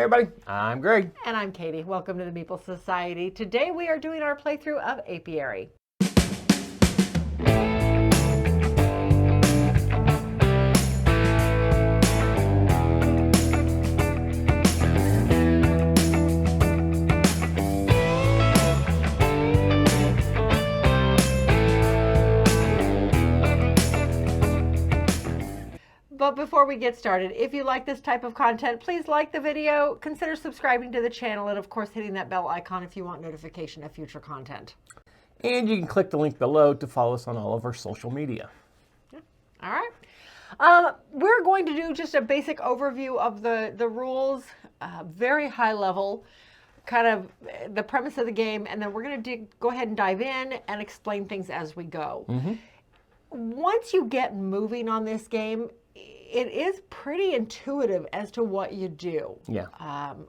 Hey everybody, I'm Greg. And I'm Katy. Welcome to the Meeple Society. Today we are doing our playthrough of Apiary. But before we get started, if you like this type of content, please like the video, consider subscribing to the channel, and of course hitting that bell icon if you want notification of future content. And you can click the link below to follow us on all of our social media. Yeah. All right. We're going to do just a basic overview of the rules, very high level, kind of the premise of the game, and then we're going to go ahead and dive in and explain things as we go. Once you get moving on this game, it is pretty intuitive as to what you do. Yeah.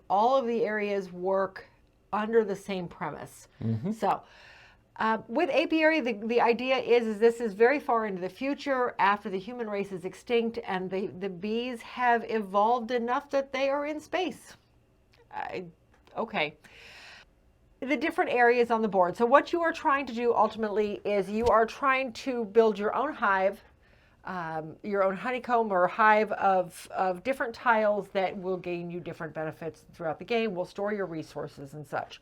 All of the areas work under the same premise. So with Apiary, the idea is this is very far into the future after the human race is extinct and the bees have evolved enough that they are in space. Okay. The different areas on the board. So what you are trying to do ultimately is you are trying to build your own hive, your own honeycomb or hive of different tiles that will gain you different benefits throughout the game, will store your resources and such.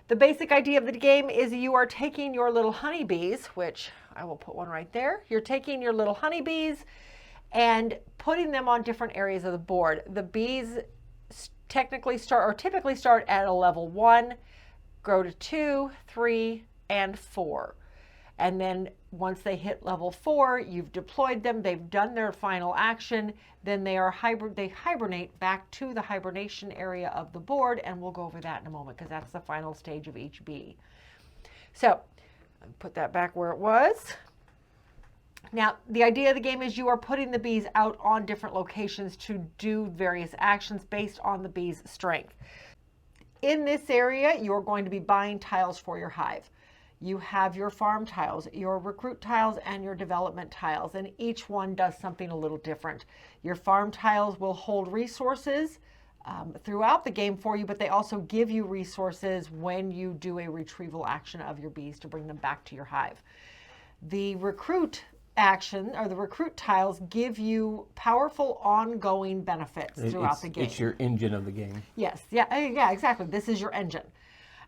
The basic idea of the game is you are taking your little honeybees, which I will put one right there. You're taking your little honeybees and putting them on different areas of the board. The bees typically start at a level 1, grow to 2, 3, and 4. And then once they hit level 4, you've deployed them, they've done their final action, then they hibernate back to the hibernation area of the board, and we'll go over that in a moment because that's the final stage of each bee. So I'll put that back where it was. Now, the idea of the game is you are putting the bees out on different locations to do various actions based on the bee's strength. In this area, you're going to be buying tiles for your hive. You have your farm tiles, your recruit tiles, and your development tiles, and each one does something a little different. Your farm tiles will hold resources throughout the game for you, but they also give you resources when you do a retrieval action of your bees to bring them back to your hive. The recruit action, or the recruit tiles, give you powerful ongoing benefits throughout the game. It's your engine of the game. Yes, yeah, exactly. This is your engine.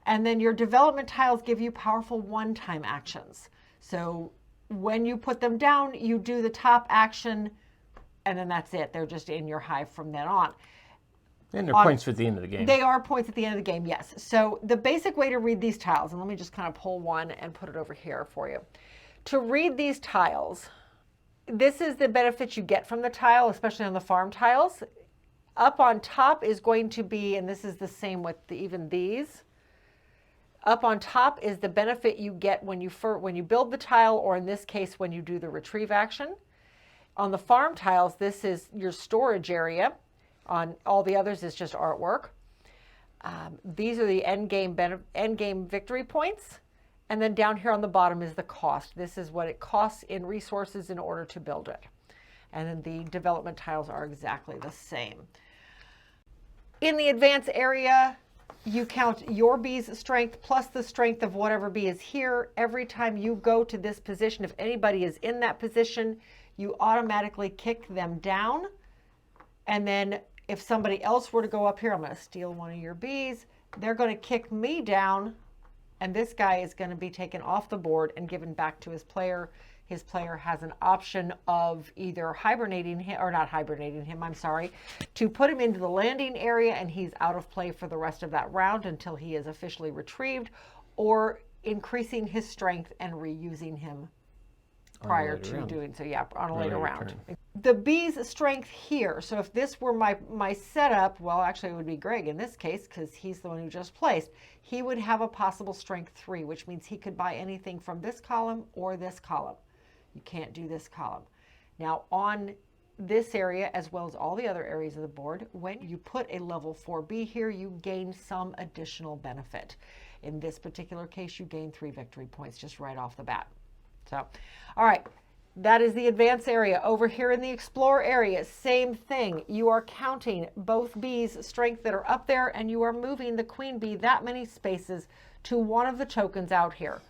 And then your development tiles give you powerful one-time actions. So when you put them down, you do the top action, and then that's it. They're just in your hive from then on. And they're points at the end of the game. They are points at the end of the game, yes. So the basic way to read these tiles, and let me just kind of pull one and put it over here for you. To read these tiles, this is the benefits you get from the tile, especially on the farm tiles. Up on top is going to be, and this is the same with even these, up on top is the benefit you get when you build the tile, or in this case, when you do the retrieve action. On the farm tiles, this is your storage area. On all the others, it's just artwork. These are the end game victory points. And then down here on the bottom is the cost. This is what it costs in resources in order to build it. And then the development tiles are exactly the same. In the advance area, you count your bee's strength plus the strength of whatever bee is here. Every time you go to this position, if anybody is in that position, you automatically kick them down. And then if somebody else were to go up here, I'm going to steal one of your bees, they're going to kick me down, and this guy is going to be taken off the board and given back to his player. His player has an option of either hibernating him, or not hibernating him, I'm sorry, to put him into the landing area and he's out of play for the rest of that round until he is officially retrieved, or increasing his strength and reusing him prior to doing so, on a later round. The bee's strength here, so if this were my setup, well, actually it would be Greg in this case because he's the one who just placed. He would have a possible strength 3, which means he could buy anything from this column or this column. You can't do this column. Now on this area, as well as all the other areas of the board, when you put a level 4B here, you gain some additional benefit. In this particular case, you gain 3 victory points just right off the bat. So, all right, That is the advance area. Over here in the explore area, same thing. You are counting both bees' strength that are up there, and you are moving the queen bee that many spaces to one of the tokens out here.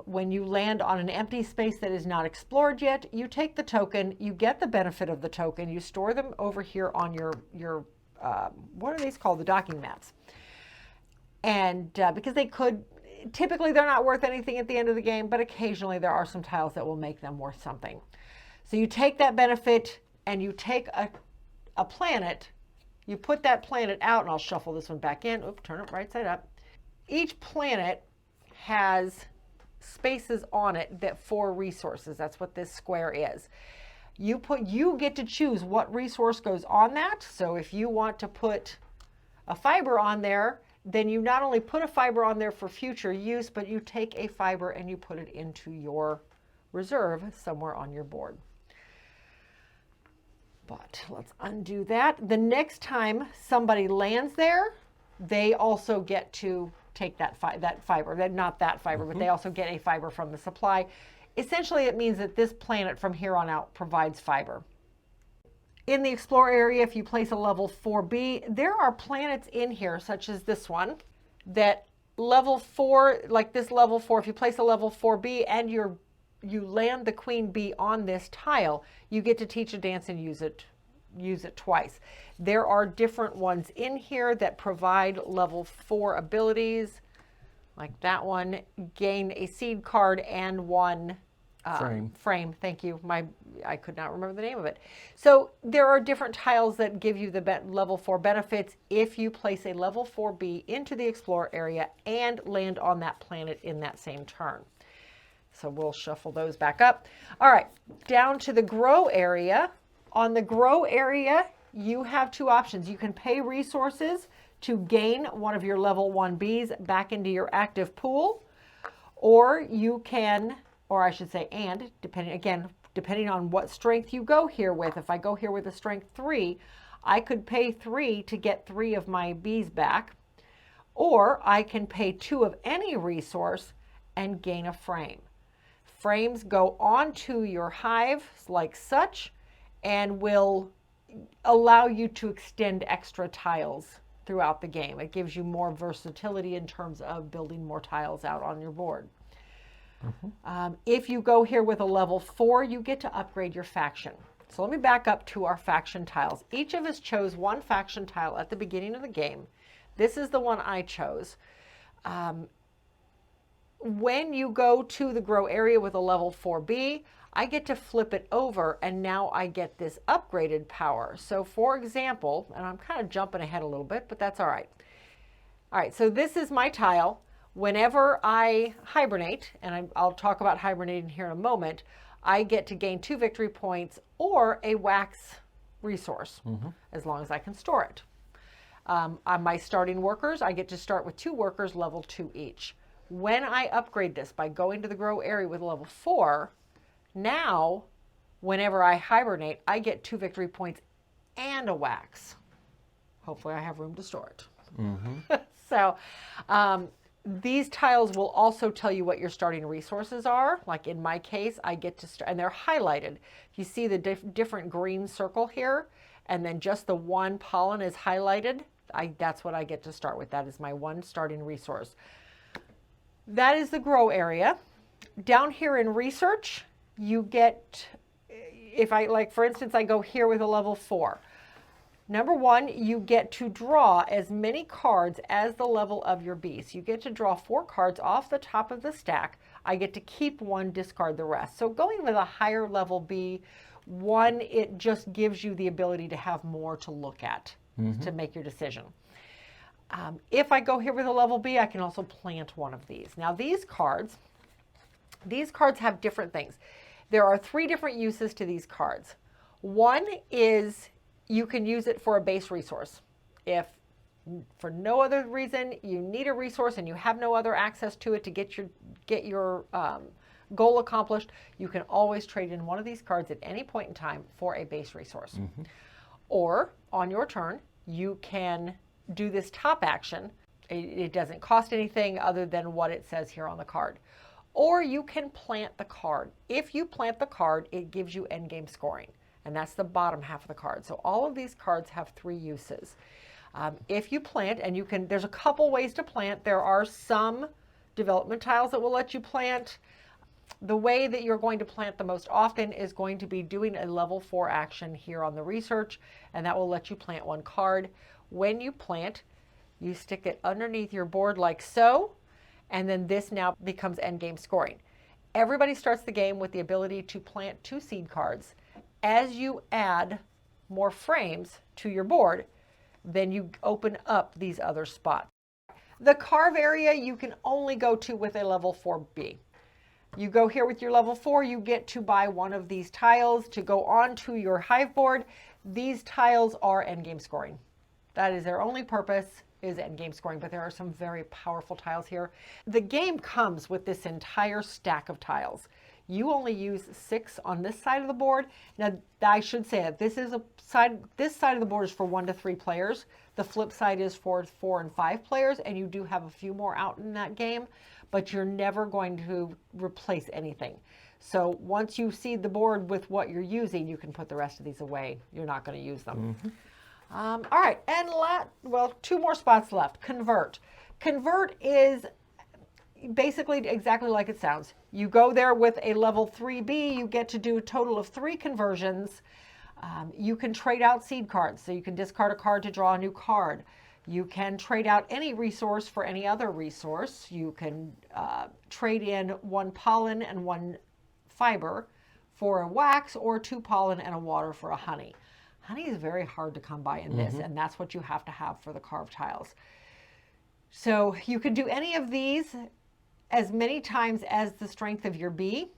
When you land on an empty space that is not explored yet, you take the token, you get the benefit of the token, you store them over here on your what are these called? The docking mats. And because they could, typically they're not worth anything at the end of the game, but occasionally there are some tiles that will make them worth something. So you take that benefit and you take a planet, you put that planet out, and I'll shuffle this one back in. Oops, turn it right side up. Each planet has spaces on it that for resources. That's what this square is. You get to choose what resource goes on that. So if you want to put a fiber on there, then you not only put a fiber on there for future use, but you take a fiber and you put it into your reserve somewhere on your board. But let's undo that. The next time somebody lands there, they also get to take that fiber, not that fiber, but they also get a fiber from the supply. Essentially, it means that this planet from here on out provides fiber. In the explore area, if you place a level 4B, there are planets in here, such as this one, that level 4, like this level 4, if you place a level 4B and you land the queen bee on this tile, you get to teach a dance and use it twice. There are different ones in here that provide level 4 abilities, like that one, gain a seed card and one frame. Thank you. I could not remember the name of it. So there are different tiles that give you the level 4 benefits if you place a level 4B into the explore area and land on that planet in that same turn. So we'll shuffle those back up. All right, down to the grow area. On the grow area, you have two options. You can pay resources to gain one of your level 1Bs back into your active pool, or you can, or I should say, and depending on what strength you go here with. If I go here with a strength 3, I could pay 3 to get 3 of my bees back, or I can pay 2 of any resource and gain a frame. Frames go onto your hive like such and will allow you to extend extra tiles throughout the game. It gives you more versatility in terms of building more tiles out on your board. If you go here with a level 4, you get to upgrade your faction. So let me back up to our faction tiles. Each of us chose one faction tile at the beginning of the game. This is the one I chose. When you go to the grow area with a level 4B, I get to flip it over, and now I get this upgraded power. So for example, and I'm kind of jumping ahead a little bit, but that's all right. All right, so this is my tile. Whenever I hibernate, and I'll talk about hibernating here in a moment, I get to gain 2 victory points or a wax resource, as long as I can store it. On my starting workers, I get to start with 2 workers, level 2 each. When I upgrade this by going to the grow area with level 4, now, whenever I hibernate, I get 2 victory points and a wax. Hopefully I have room to store it. So these tiles will also tell you what your starting resources are. Like in my case, I get to start, and they're highlighted. You see the different green circle here, and then just the one pollen is highlighted. That's what I get to start with. That is my one starting resource. That is the grow area. Down here in research, you get, if I, like for instance, I go here with a level 4. Number 1, you get to draw as many cards as the level of your bee. So you get to draw 4 cards off the top of the stack. I get to keep 1, discard the rest. So going with a higher level bee, 1, it just gives you the ability to have more to look at to make your decision. If I go here with a level B, I can also plant one of these. Now these cards have different things. There are 3 different uses to these cards. One is you can use it for a base resource. If for no other reason you need a resource and you have no other access to it to get your goal accomplished, you can always trade in one of these cards at any point in time for a base resource. Or on your turn, you can do this top action. It doesn't cost anything other than what it says here on the card. or you can plant the card. If you plant the card, it gives you endgame scoring, and that's the bottom half of the card. So all of these cards have 3 uses. If you plant, and you can, there's a couple ways to plant. There are some development tiles that will let you plant. The way that you're going to plant the most often is going to be doing a level 4 action here on the research, and that will let you plant 1 card. When you plant, you stick it underneath your board like so, and then this now becomes endgame scoring. Everybody starts the game with the ability to plant 2 seed cards. As you add more frames to your board, then you open up these other spots. The carve area you can only go to with a level 4B. You go here with your level 4, you get to buy 1 of these tiles to go onto your hive board. These tiles are endgame scoring. That is their only purpose, is endgame scoring, but there are some very powerful tiles here. The game comes with this entire stack of tiles. You only use 6 on this side of the board. Now, I should say that this side of the board is for 1 to 3 players. The flip side is for 4 and 5 players, and you do have a few more out in that game, but you're never going to replace anything. So once you seed the board with what you're using, you can put the rest of these away. You're not going to use them. All right, and 2 more spots left. Convert. Convert is basically exactly like it sounds. You go there with a level 3B, you get to do a total of 3 conversions. You can trade out seed cards, so you can discard a card to draw a new card. You can trade out any resource for any other resource. You can trade in 1 pollen and 1 fiber for a wax, or 2 pollen and a water for a honey. Honey is very hard to come by in this, and that's what you have to have for the carved tiles. So you can do any of these as many times as the strength of your bee.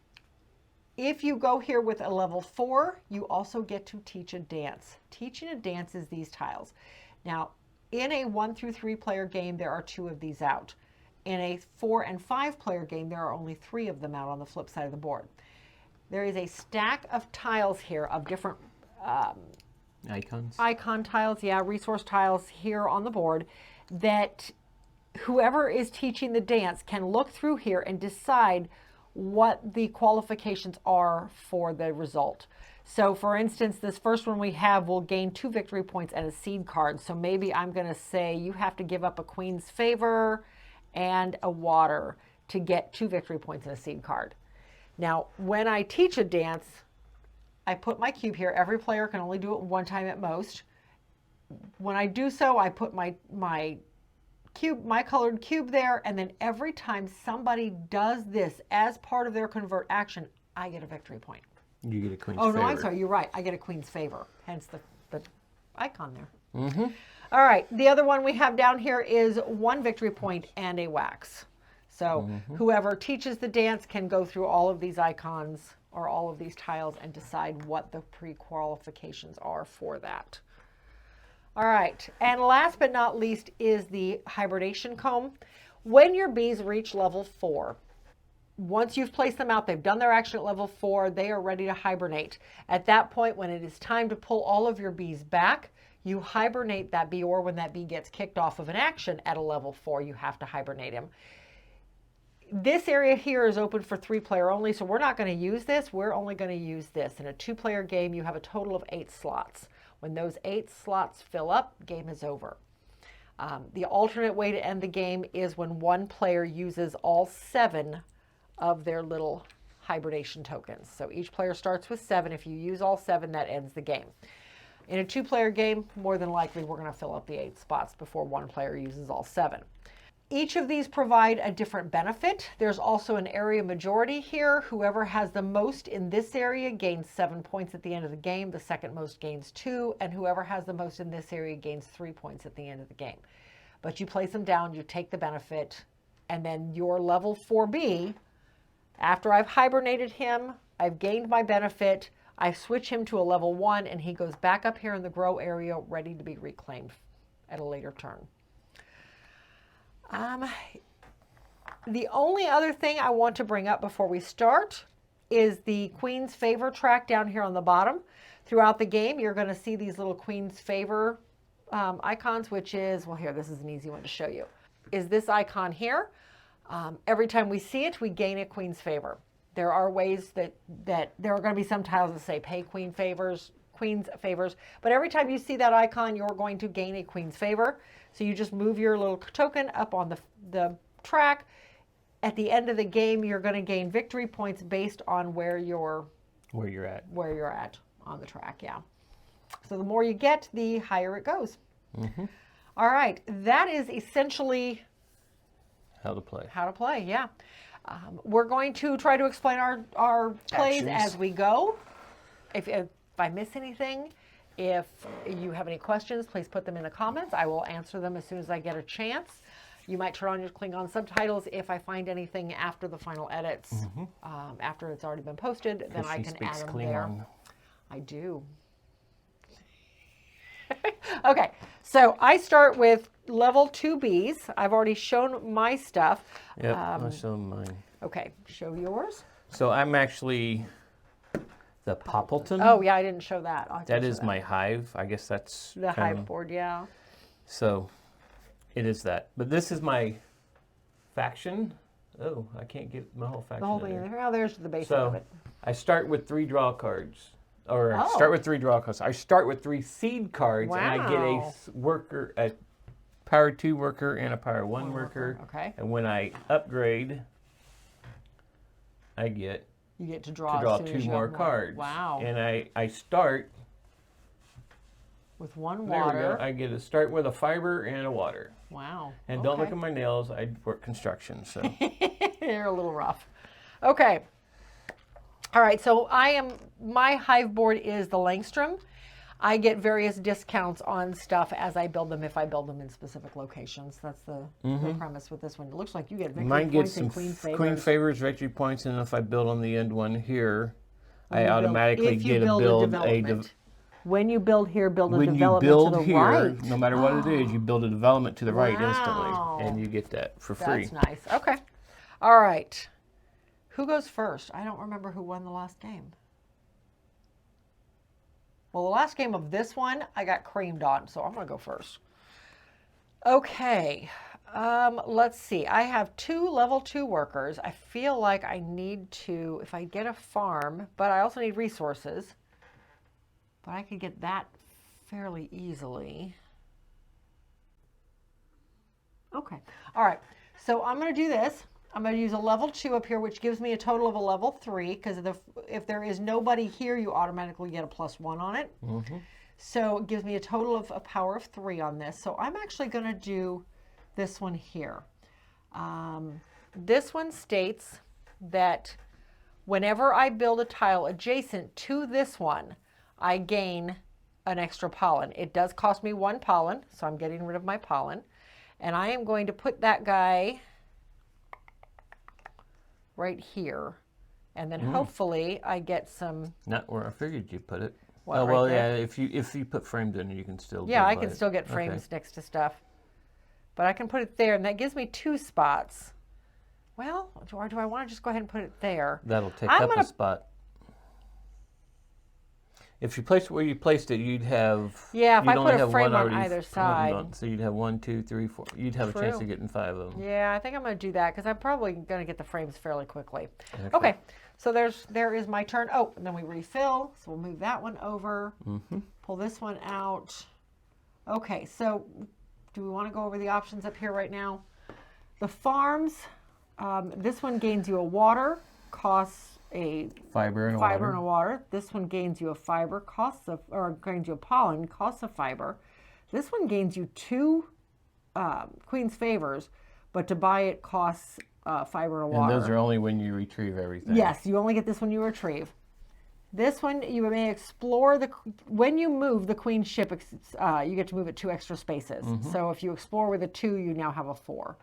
If you go here with a level 4, you also get to teach a dance. Teaching a dance is these tiles. Now, in a 1 through 3 player game, there are 2 of these out. In a 4 and 5 player game, there are only 3 of them out on the flip side of the board. There is a stack of tiles here of different icon tiles, resource tiles here on the board, that whoever is teaching the dance can look through here and decide what the qualifications are for the result. So for instance, this first one we have will gain 2 victory points and a seed card. So maybe I'm going to say you have to give up a queen's favor and a water to get 2 victory points and a seed card. Now, when I teach a dance, I put my cube here. Every player can only do it 1 time at most. When I do so, I put my colored cube there, and then every time somebody does this as part of their convert action, I get a victory point. You get a queen's favor. Oh, no, I'm sorry. You're right. I get a queen's favor, hence the icon there. All right. The other one we have down here is 1 victory point and a wax. So whoever teaches the dance can go through all of these icons or all of these tiles and decide what the pre-qualifications are for that. All right, and last but not least is the Hibernation Comb. When your bees reach level 4, once you've placed them out, they've done their action at level 4, they are ready to hibernate. At that point, when it is time to pull all of your bees back, you hibernate that bee, or when that bee gets kicked off of an action at a level 4, you have to hibernate him. This area here is open for 3-player only, so we're not going to use this. We're only going to use this. In a 2-player game, you have a total of 8 slots. When those 8 slots fill up, game is over. The alternate way to end the game is when 1 player uses all 7 of their little hibernation tokens. So each player starts with 7. If you use all 7, that ends the game. In a 2-player game, more than likely, we're going to fill up the 8 spots before 1 player uses all 7. Each of these provide a different benefit. There's also an area majority here. Whoever has the most in this area gains 7 points at the end of the game. The second most gains 2, and whoever has the most in this area gains 3 points at the end of the game. But you place them down, you take the benefit, and then your level 4B, after I've hibernated him, I've gained my benefit, I switch him to a level 1, and he goes back up here in the grow area ready to be reclaimed at a later turn. The only other thing I want to bring up before we start is the Queen's Favor track down here on the bottom. Throughout the game, you're going to see these little Queen's Favor icons, which is, well, here, this is an easy one to show you, is this icon here. Every time we see it, we gain a queen's favor. There are ways that there are going to be some tiles that say pay queen's favors, but every time you see that icon, you're going to gain a queen's favor. So you just move your little token up on the track. At the end of the game, you're going to gain victory points based on where you're at on the track. Yeah. So the more you get, the higher it goes. Mm-hmm. All right, that is essentially how to play. How to play, yeah. We're going to try to explain our plays as we go. If I miss anything, if you have any questions, please put them in the comments. I will answer them as soon as I get a chance. You might turn on your Klingon subtitles if I find anything after the final edits, after it's already been posted, then I can add them there. I do. Okay, so I start with level 2Bs. I've already shown my stuff. Yep, I'll show mine. Okay, show yours. So I'm actually the Poppleton. Oh, yeah, I didn't show that. That is my hive. I guess that's the hive board, yeah. So it is that. But this is my faction. Oh, I can't get my whole faction. The whole thing. Oh, there's the basic of it. I start with 3 draw cards. I start with 3 draw cards. I start with 3 seed cards, and I get a power 2 worker and a power 1 worker. Okay. And when I upgrade, I get you get to draw 2 more cards. Wow. And I start with 1 there water. We go. I get to start with a fiber and a water. Wow. And don't look at my nails. I work construction, so they're a little rough. Okay. All right, so my hive board is the Langstrom. I get various discounts on stuff as I build them if I build them in specific locations. That's the premise with this one. It looks like you get victory Mine points gets and some queen favors, victory points, and if I build on the end one here, I automatically get to build when you build here, build a when development you build to the here, right. No matter what it is, you build a development to the right instantly, and you get that for free. That's nice. Okay. All right. Who goes first? I don't remember who won the last game. Well, the last game of this one, I got creamed on, so I'm going to go first. Okay. Let's see. I have 2 level 2 workers. I feel like I need to, if I get a farm, but I also need resources. But I could get that fairly easily. Okay. All right. So I'm going to do this. I'm going to use a level 2 up here, which gives me a total of a level 3, because if there is nobody here, you automatically get a +1 on it. So it gives me a total of a power of 3 on this. So I'm actually going to do this one here. This one states that whenever I build a tile adjacent to this one, I gain an extra pollen. It does cost me 1 pollen, so I'm getting rid of my pollen. And I am going to put that guy right here, and then hopefully I get some. Not where I figured you put it. What, oh well, there? yeah. If you put frames in, you can still. Yeah, I can still get frames next to stuff, but I can put it there, and that gives me 2 spots. Well, or do I want to just go ahead and put it there? That'll take up a spot. If you placed it where you placed it, you'd have. Yeah, if I put a frame on either side. So you'd have 1, 2, 3, 4. You'd have a chance of getting 5 of them. Yeah, I think I'm going to do that because I'm probably going to get the frames fairly quickly. Okay, so there is my turn. Oh, and then we refill. So we'll move that one over. Pull this one out. Okay, so do we want to go over the options up here right now? The farms. This one gains you a water, costs a fiber and a water. This one gains you a fiber, gains you a pollen, costs a fiber. This one gains you 2 queen's favors, but to buy it costs fiber and water. And those are only when you retrieve everything. Yes, you only get this when you retrieve. This one, you may explore when you move the queen ship, you get to move it 2 extra spaces. So if you explore with a 2, you now have a 4.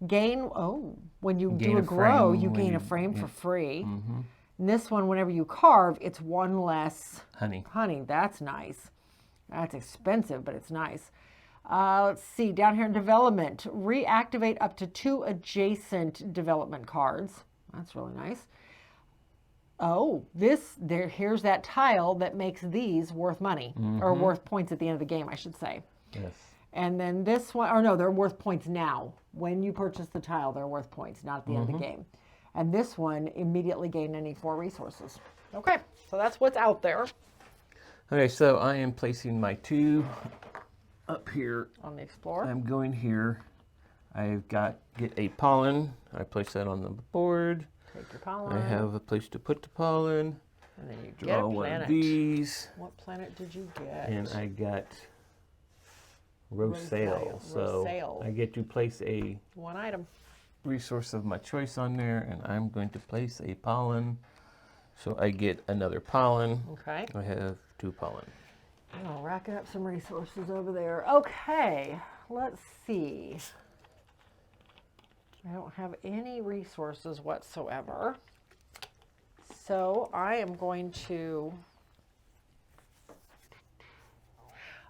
When you do a grow, you gain a frame for free. And this one, whenever you carve, it's 1 less honey. That's nice. That's expensive, but it's nice. Let's see, down here in development, reactivate up to 2 adjacent development cards. That's really nice. Oh, here's that tile that makes these worth money, or worth points at the end of the game, I should say. Yes. And then this one, or no, they're worth points now. When you purchase the tile, they're worth points, not at the end of the game. And this one immediately gain any 4 resources. Okay, so that's what's out there. Okay, so I am placing my 2 up here. On the Explorer. I'm going here. I've got, get a pollen. I place that on the board. Take your pollen. I have a place to put the pollen. And then you Draw get a one planet. of these. What planet did you get? And I got Rosail. So Rosail. I get to place a 1 item. resource of my choice on there, and I'm going to place a pollen. So I get another pollen. Okay. I have 2 pollen. Oh, racking up some resources over there. Okay, let's see. I don't have any resources whatsoever. So I am going to...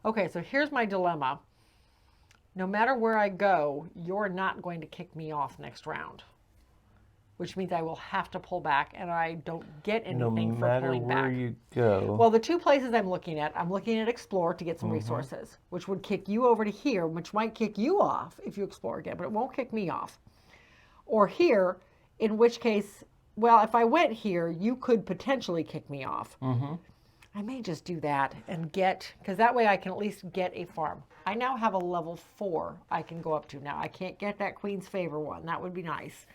Okay, so here's my dilemma. No matter where I go, you're not going to kick me off next round. Which means I will have to pull back, and I don't get anything for pulling back. No matter where you go. Well, the 2 places I'm looking at Explore to get some resources, which would kick you over to here, which might kick you off if you explore again, but it won't kick me off. Or here, in which case, well, if I went here, you could potentially kick me off. I may just do that and get, because that way I can at least get a farm. I now have a level 4 I can go up to now. I can't get that Queen's Favor one. That would be nice.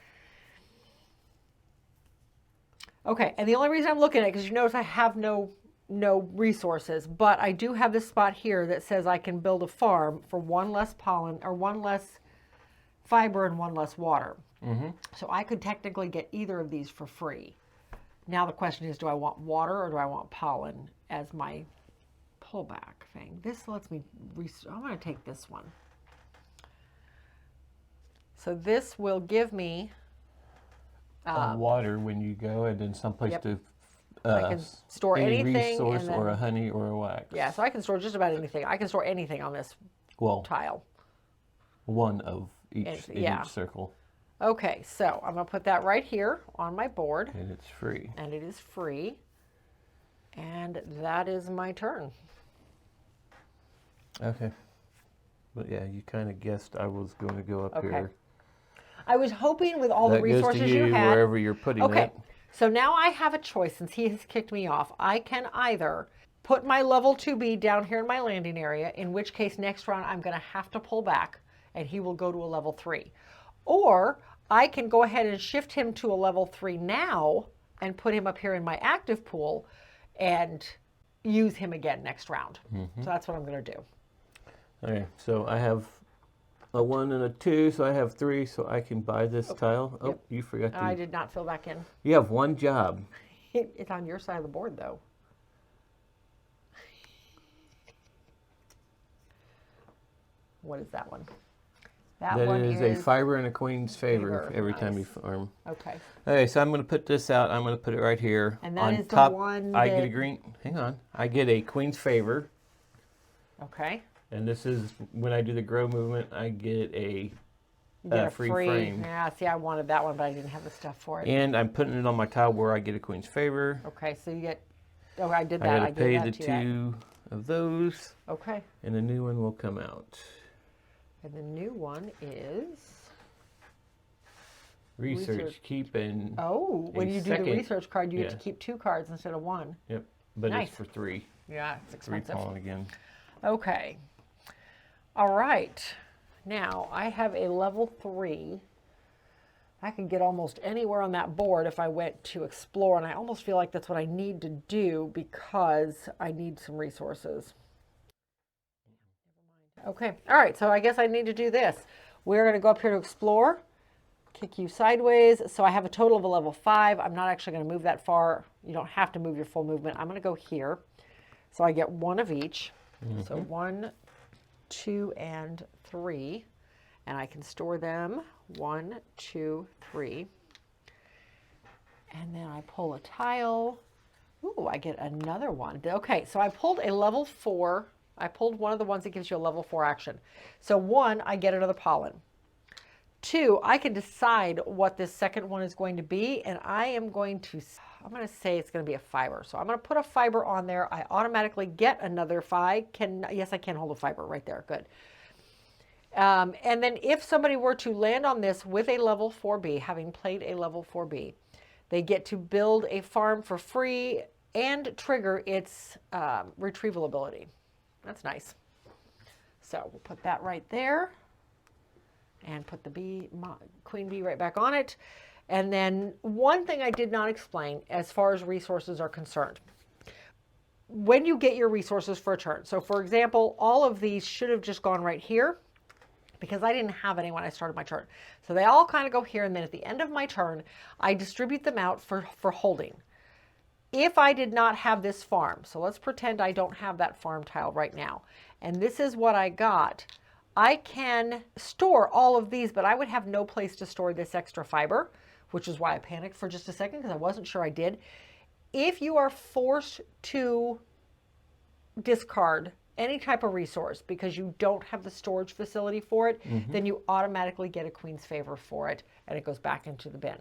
Okay, and the only reason I'm looking at it, because you notice I have no resources, but I do have this spot here that says I can build a farm for 1 less pollen, or 1 less fiber and 1 less water. So I could technically get either of these for free. Now the question is, do I want water or do I want pollen as my pullback thing? This lets me, I'm going to take this one. So this will give me water when you go, and then someplace to I can store any anything resource and then, or a honey or a wax. Yeah, so I can store just about anything. I can store anything on this tile. One of each in each circle. Okay, so I'm going to put that right here on my board. And it's free. And it is free. And that is my turn. Okay. But yeah, you kind of guessed I was going to go up here. I was hoping with all the resources goes to you had. wherever you're putting it. So now I have a choice since he has kicked me off. I can either put my level 2B down here in my landing area, in which case next round I'm going to have to pull back and he will go to a level 3. Or I can go ahead and shift him to a level 3 now and put him up here in my active pool and use him again next round. So that's what I'm going to do. Okay, so I have a 1 and a 2, so I have 3, so I can buy this tile. Oh, you forgot to. I did not fill back in. You have 1 job. It's on your side of the board, though. What is that one? That one is a fiber and a Queen's Favor every time you farm. Okay. Okay, so I'm going to put this out. I'm going to put it right here. And that on is top, the one I get a green. Hang on. I get a Queen's Favor. Okay. And this is when I do the grow movement. I get a free frame. Yeah. See, I wanted that one, but I didn't have the stuff for it. And I'm putting it on my tile where I get a Queen's Favor. Okay. So you get. Oh, I did that. I got to pay the 2 of those. Okay. And the new one will come out. And the new one is research. Keep in. Oh, when you do the research card, you get to keep 2 cards instead of 1. Yep, but it's for 3. Yeah, it's expensive. 3 pollen again. Okay. All right. Now I have a level 3. I can get almost anywhere on that board if I went to explore, and I almost feel like that's what I need to do because I need some resources. Okay, all right, so I guess I need to do this. We're going to go up here to explore, kick you sideways. So I have a total of a level 5. I'm not actually going to move that far. You don't have to move your full movement. I'm going to go here. So I get 1 of each. So 1, 2, and 3. And I can store them 1, 2, 3. And then I pull a tile. Ooh, I get another one. Okay, so I pulled a level 4. I pulled one of the ones that gives you a level 4 action. So 1, I get another pollen. 2, I can decide what this second one is going to be, and I'm going to say it's going to be a fiber. So I'm going to put a fiber on there. I automatically get another 5. Yes, I can hold a fiber right there. Good. And then if somebody were to land on this with a level 4B, having played a level 4B, they get to build a farm for free and trigger its retrieval ability. That's nice. So we'll put that right there and put the queen bee right back on it. And then one thing I did not explain as far as resources are concerned. When you get your resources for a turn, so for example, all of these should have just gone right here because I didn't have any when I started my turn. So they all kind of go here, and then at the end of my turn, I distribute them out for holding. If I did not have this farm, so let's pretend I don't have that farm tile right now, and this is what I got, I can store all of these, but I would have no place to store this extra fiber, which is why I panicked for just a second because I wasn't sure I did. If you are forced to discard any type of resource because you don't have the storage facility for it, then you automatically get a Queen's Favor for it, and it goes back into the bin.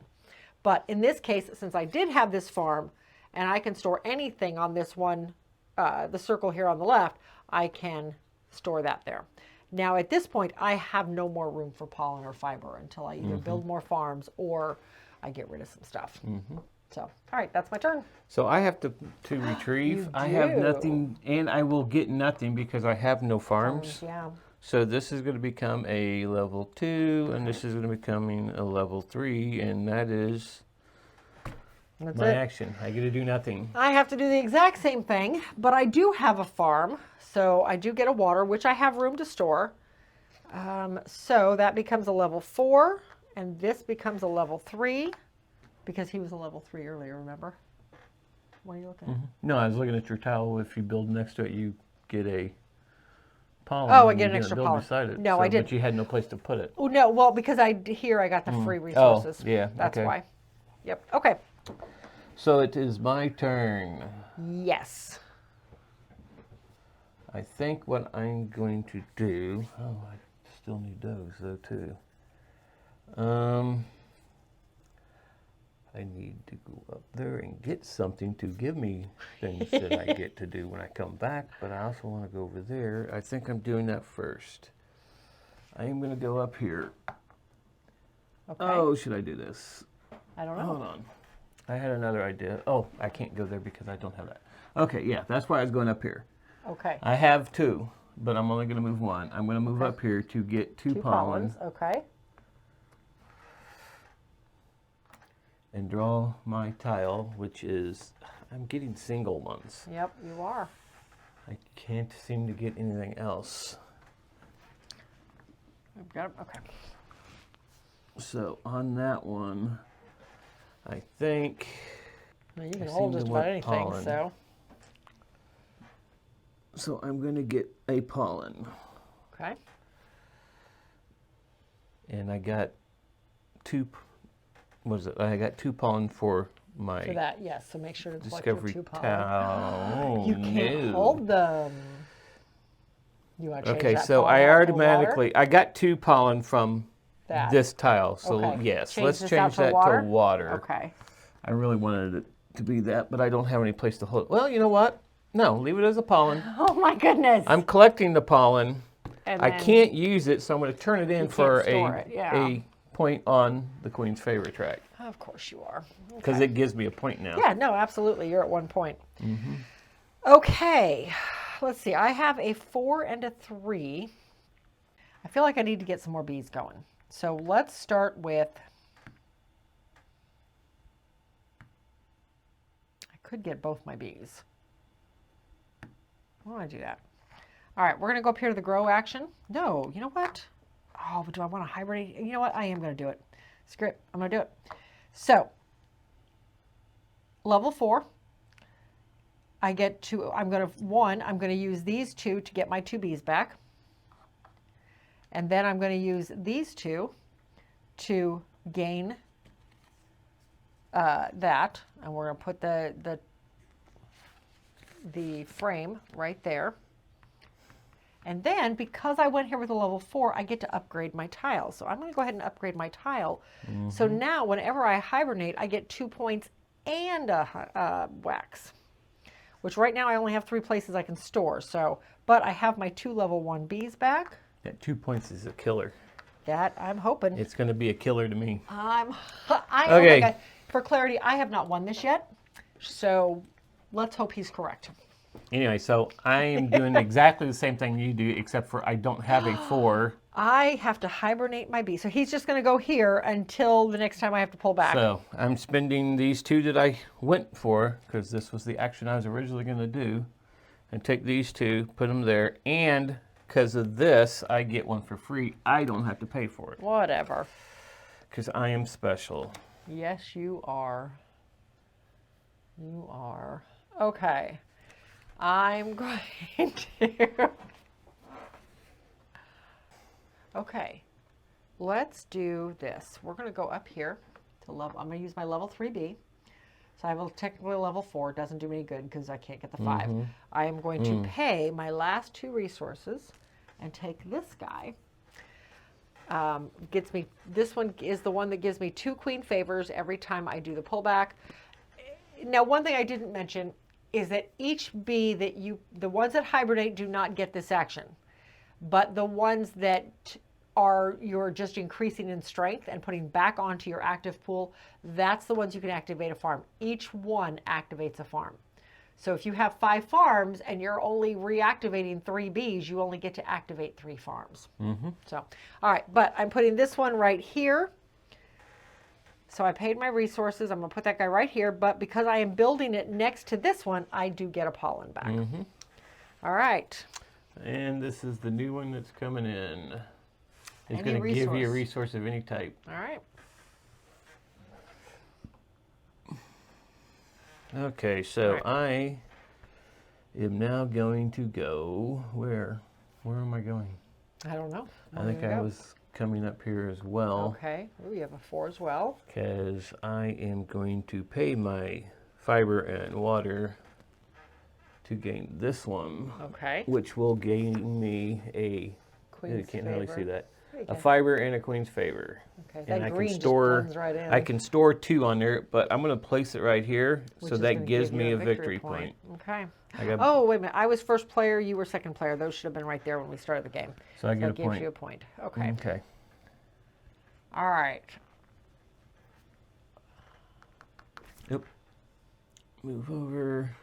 But in this case, since I did have this farm, and I can store anything on this one, the circle here on the left, I can store that there. Now at this point, I have no more room for pollen or fiber until I either build more farms or I get rid of some stuff. So, all right, that's my turn. So I have to retrieve. I have nothing, and I will get nothing because I have no farms. Yeah. So this is going to become a level 2, and this is going to be becoming a level 3, and that is my action. I get to do nothing. I have to do the exact same thing, but I do have a farm, so I do get a water, which I have room to store. So that becomes a level 4, and this becomes a level 3. Because he was a level 3 earlier, remember? What are you looking at? No, I was looking at your tile. If you build next to it, you get a pollen. Oh, I get an extra pollen. Beside it. No, I didn't. But you had no place to put it. Oh, no, well, because I got the free resources. Oh, yeah. That's okay. why. Yep, okay. So it is my turn. Yes. I think what I'm going to do... Oh, I still need those, though, too. I need to go up there and get something to give me things that I get to do when I come back, but I also want to go over there. I think I'm doing that first. I am going to go up here. Okay. Oh, should I do this? I don't know. Hold on. I had another idea. Oh, I can't go there because I don't have that. Okay, yeah, that's why I was going up here. Okay. I have 2, but I'm only going to move 1. I'm going to move up here to get 2 pollen. Okay. And draw my tile, which is, I'm getting single ones. Yep, you are. I can't seem to get anything else. I've got it. Okay. So on that one, I think. Now you can hold just about anything, pollen. so. So I'm going to get a pollen. Okay. And I got 2. What is it? I got 2 pollen for my. For that, yes. So make sure to collect discovery your 2 pollen. towel. You can't hold them. You want to change okay, that so pollen I out to automatically, I got 2 pollen from that. this tile. So Okay. yes, Change let's this change out to that water? to water. Okay. I really wanted it to be that, but I don't have any place to hold it. Well, you know what? No, leave it as a pollen. Oh my goodness. I'm collecting the pollen. And I then can't use it, so I'm going to turn it in for a point on the Queen's Favor track. Of course you are. Because it gives me a point now. Yeah, no, absolutely. You're at 1 point. Okay. Let's see. I have a 4 and a 3. I feel like I need to get some more bees going. So let's start with... I could get both my bees. Why don't I do that? All right, we're going to go up here to the grow action. No, you know what? Oh, but do I want to hibernate? You know what? I am going to do it. Screw it. I'm going to do it. So, level 4. I get to, I'm going to use these 2 to get my 2 bees back. And then I'm going to use these 2 to gain that. And we're going to put the frame right there. And then, because I went here with a level 4, I get to upgrade my tile. So I'm going to go ahead and upgrade my tile. So now, whenever I hibernate, I get 2 points and a wax. Which right now I only have 3 places I can store. So, but I have my 2 level 1 bees back. That 2 points is a killer. That I'm hoping. It's going to be a killer to me. Okay. Guys, for clarity, I have not won this yet, so let's hope he's correct. Anyway, so I am doing exactly the same thing you do, except for I don't have a 4. I have to hibernate my bee. So he's just going to go here until the next time I have to pull back. So I'm spending these 2 that I went for, because this was the action I was originally going to do, and take these 2, put them there, and because of this, I get 1 for free. I don't have to pay for it. Whatever. Because I am special. Yes, you are. You are. Okay. I'm going to... Okay. Let's do this. We're going to go up here to level... I'm going to use my level 3B. So I have a technically level 4. It doesn't do me any good because I can't get the 5. I am going to pay my last 2 resources and take this guy. Gets me, this one is the one that gives me 2 queen favors every time I do the pullback. Now, one thing I didn't mention is that each bee that the ones that hibernate do not get this action, but the ones that you're just increasing in strength and putting back onto your active pool, that's the ones you can activate a farm. Each one activates a farm. So if you have 5 farms and you're only reactivating 3 bees, you only get to activate 3 farms. So, all right, but I'm putting this one right here. So I paid my resources. I'm going to put that guy right here, but because I am building it next to this one, I do get a pollen back. All right. And this is the new one that's coming in. It's Any going to give you a resource. resource of any type. All right. Okay, so All right. I am now going to go, where am I going? I don't know. I think I was coming up here as well. Okay. Ooh, you have a 4 as well. Because I am going to pay my fiber and water to gain this one. Okay. Which will gain me a, Queen's you can't really favor. see that, There you a go. fiber and a queen's favor. Okay. And That I green can just store, blends right in. I can store 2 on there, but I'm going to place it right here, Which so is that gonna gives give me you a victory point. Okay. I got, Oh, wait a minute. I was first player. You were second player. Those should have been right there when we started the game. so I get a That gives point. you a point. Okay. Okay. All right. Yep. Move over.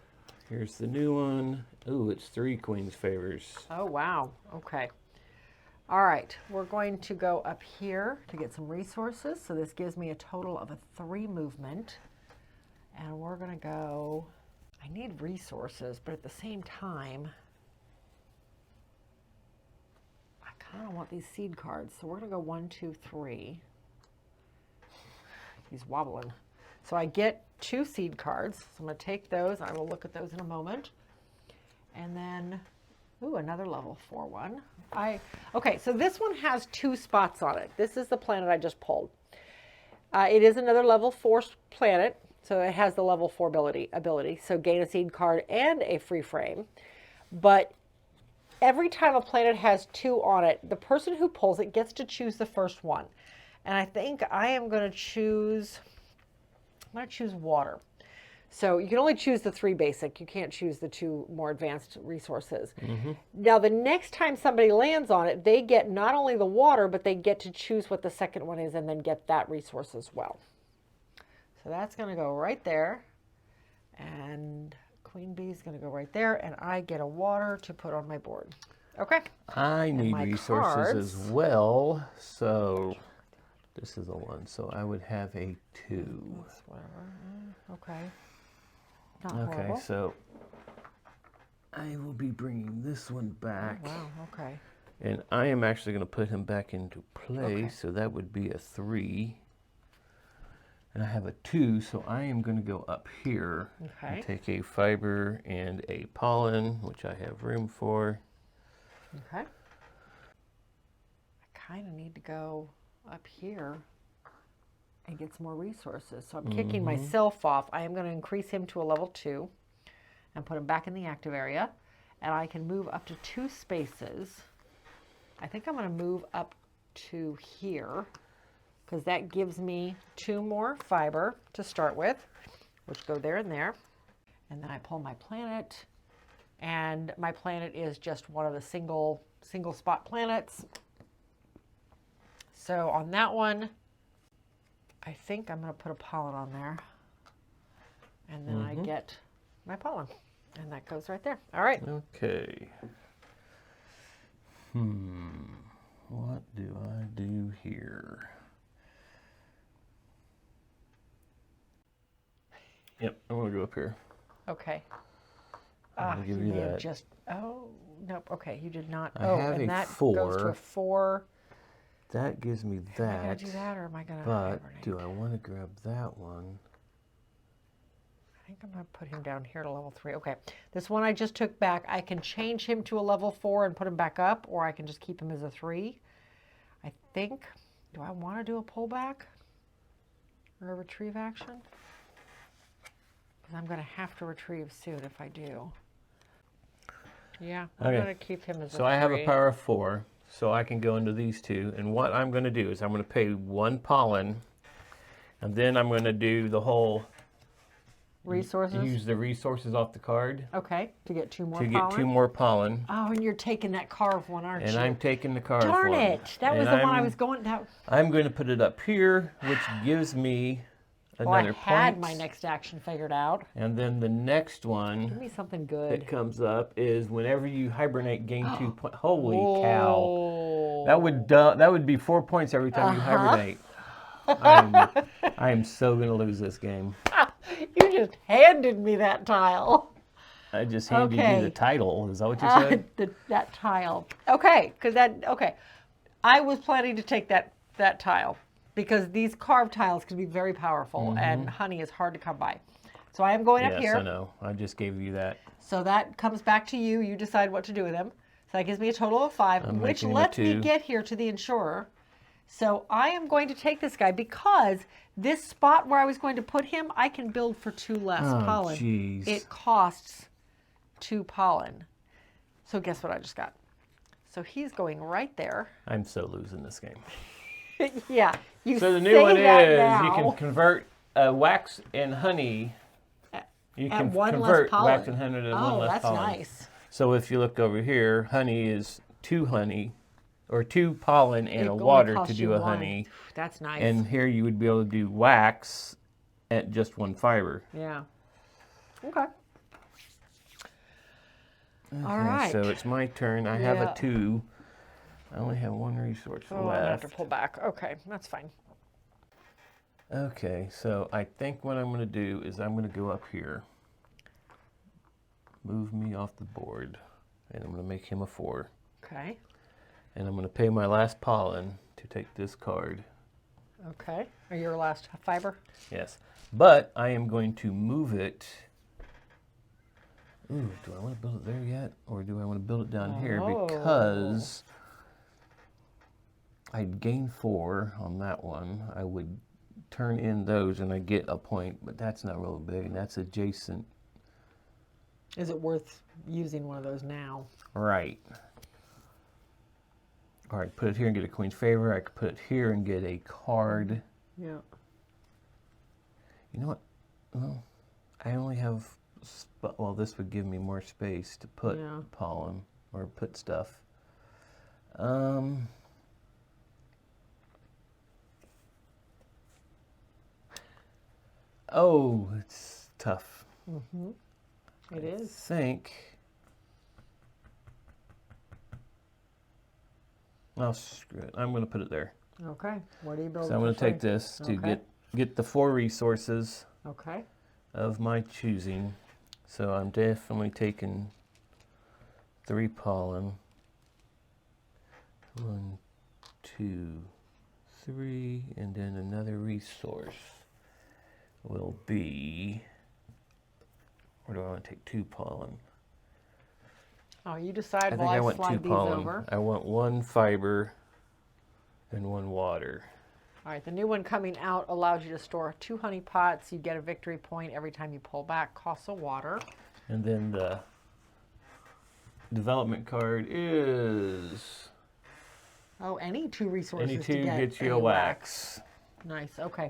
Here's the new one. Ooh, it's 3 queen's favors. Oh, wow. Okay. All right. We're going to go up here to get some resources. So this gives me a total of a 3 movement. And we're going to go... I need resources, but at the same time, I kind of want these seed cards. So we're going to go 1, 2, 3. He's wobbling. So I get 2 seed cards. So I'm going to take those. I will look at those in a moment. And then, ooh, another level 4 one. Okay, so this one has 2 spots on it. This is the planet I just pulled. It is another level 4 planet. So it has the level 4 ability. So gain a seed card and a free frame. But every time a planet has 2 on it, the person who pulls it gets to choose the first one. And I think I am going to choose, water. So you can only choose the 3 basic. You can't choose the 2 more advanced resources. Now, the next time somebody lands on it, they get not only the water, but they get to choose what the second one is and then get that resource as well. So that's going to go right there. And Queen Bee is going to go right there. And I get a water to put on my board. Okay. I need my resources as cards. well. So this is a 1. So I would have a 2. That's whatever. Okay. Not Okay, horrible. so I will be bringing this one back. Oh, wow. Okay. And I am actually going to put him back into play. Okay. So that would be a 3. And I have a 2, so I am going to go up here Okay. and take a fiber and a pollen, which I have room for. Okay. I kind of need to go up here and get some more resources. So I'm kicking myself off. I am going to increase him to a level 2 and put him back in the active area. And I can move up to 2 spaces. I think I'm going to move up to here, because that gives me 2 more fiber to start with, which go there and there. And then I pull my planet, and my planet is just one of the single single spot planets. So on that one, I think I'm going to put a pollen on there. And then I get my pollen. And that goes right there. All right. Okay. What do I do here? Yep, I'm going to go up here. Okay. I'll give you you may have that. just, oh, nope. Okay, you did not. I Oh, have and a that 4. goes to a 4. That gives me Am I going that. to do that or am I going to But hibernate? do I want to grab that one? I think I'm going to put him down here to level 3. Okay, this one I just took back. I can change him to a level 4 and put him back up, or I can just keep him as a 3. I think, do I want to do a pullback or a retrieve action? Because I'm going to have to retrieve soon if I do. Yeah, I'm going to keep him as a 3. So I have a power of 4, so I can go into these 2. And what I'm going to do is I'm going to pay 1 pollen, and then I'm going to do the whole resources. Use the resources off the card Okay, to get 2 more to pollen. get 2 more pollen. Oh, and you're taking that Carve one, aren't you? And I'm taking the Carve Darn one. it! That was the one I was going. I'm going to put it up here, which gives me another I had point. my next action figured out. And then the next Give one me something that good. comes up is whenever you hibernate, gain 2 points. Holy cow! Oh. That would be 4 points every time you hibernate. I am so going to lose this game. You just handed me that tile. I just handed you the title. Is that what you said? That tile. Okay, okay. I was planning to take that tile because these carved tiles can be very powerful and honey is hard to come by. So I am going up here. Yes, I know. I just gave you that. So that comes back to you. You decide what to do with them. So that gives me a total of 5, which making lets a me 2. get here to the insurer. So I am going to take this guy because this spot where I was going to put him, I can build for 2 less pollen. Jeez. It costs 2 pollen. So guess what I just got? So he's going right there. I'm so losing this game. Yeah. You So the say new one that is now. you can convert wax and honey. You At can 1 less convert pollen. wax and honey to 1 less that's pollen. nice. So if you look over here, honey is 2 honey, or 2 pollen and It a only water costs to you do a 1. honey. That's nice. And here you would be able to do wax at just 1 fiber. Yeah. Okay. Okay, All right. so it's my turn. I have Yeah. a 2. I only have 1 resource Oh, I have left. to pull back. Okay, that's fine. Okay, so I think what I'm going to do is I'm going to go up here. Move me off the board. And I'm going to make him a 4. Okay. And I'm going to pay my last pollen to take this card. Okay. Are your last fiber? Yes. But I am going to move it. Ooh, do I want to build it there yet? Or do I want to build it down here? Because I'd gain 4 on that one. I would turn in those and I get a point, but that's not real big. And that's adjacent. Is it worth using one of those now? Right. All right, put it here and get a queen's favor. I could put it here and get a card. Yeah. You know what? Well, I only have, well, this would give me more space to put pollen or put stuff. Oh, it's tough. It is. I think. Oh, screw it. I'm going to put it there. Okay. What do you build? So I'm going to take this to get the 4 resources Okay. of my choosing. So I'm definitely taking 3 pollen. 1, 2, 3, and then another resource will be, or do I want to take 2 pollen? Oh, you decide I think while I I want 2 slide these pollen. over. I want 1 fiber and 1 water. All right, the new one coming out allows you to store 2 honey pots. You get a victory point every time you pull back. Costs a water. And then the development card is Oh, any 2 resources any 2 to get gets you a wax. Nice. Okay.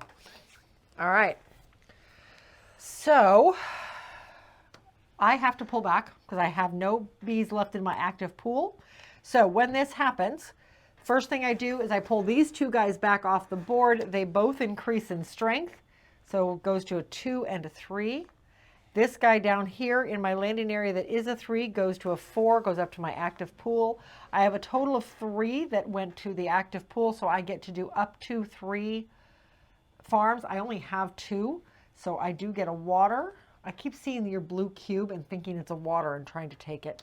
All right. So I have to pull back because I have no bees left in my active pool. So when this happens, first thing I do is I pull these two guys back off the board. They both increase in strength. So it goes to a 2 and a 3. This guy down here in my landing area that is a 3 goes to a 4, goes up to my active pool. I have a total of 3 that went to the active pool, so I get to do up to 3 farms. I only have 2, so I do get a water. I keep seeing your blue cube and thinking it's a water and trying to take it.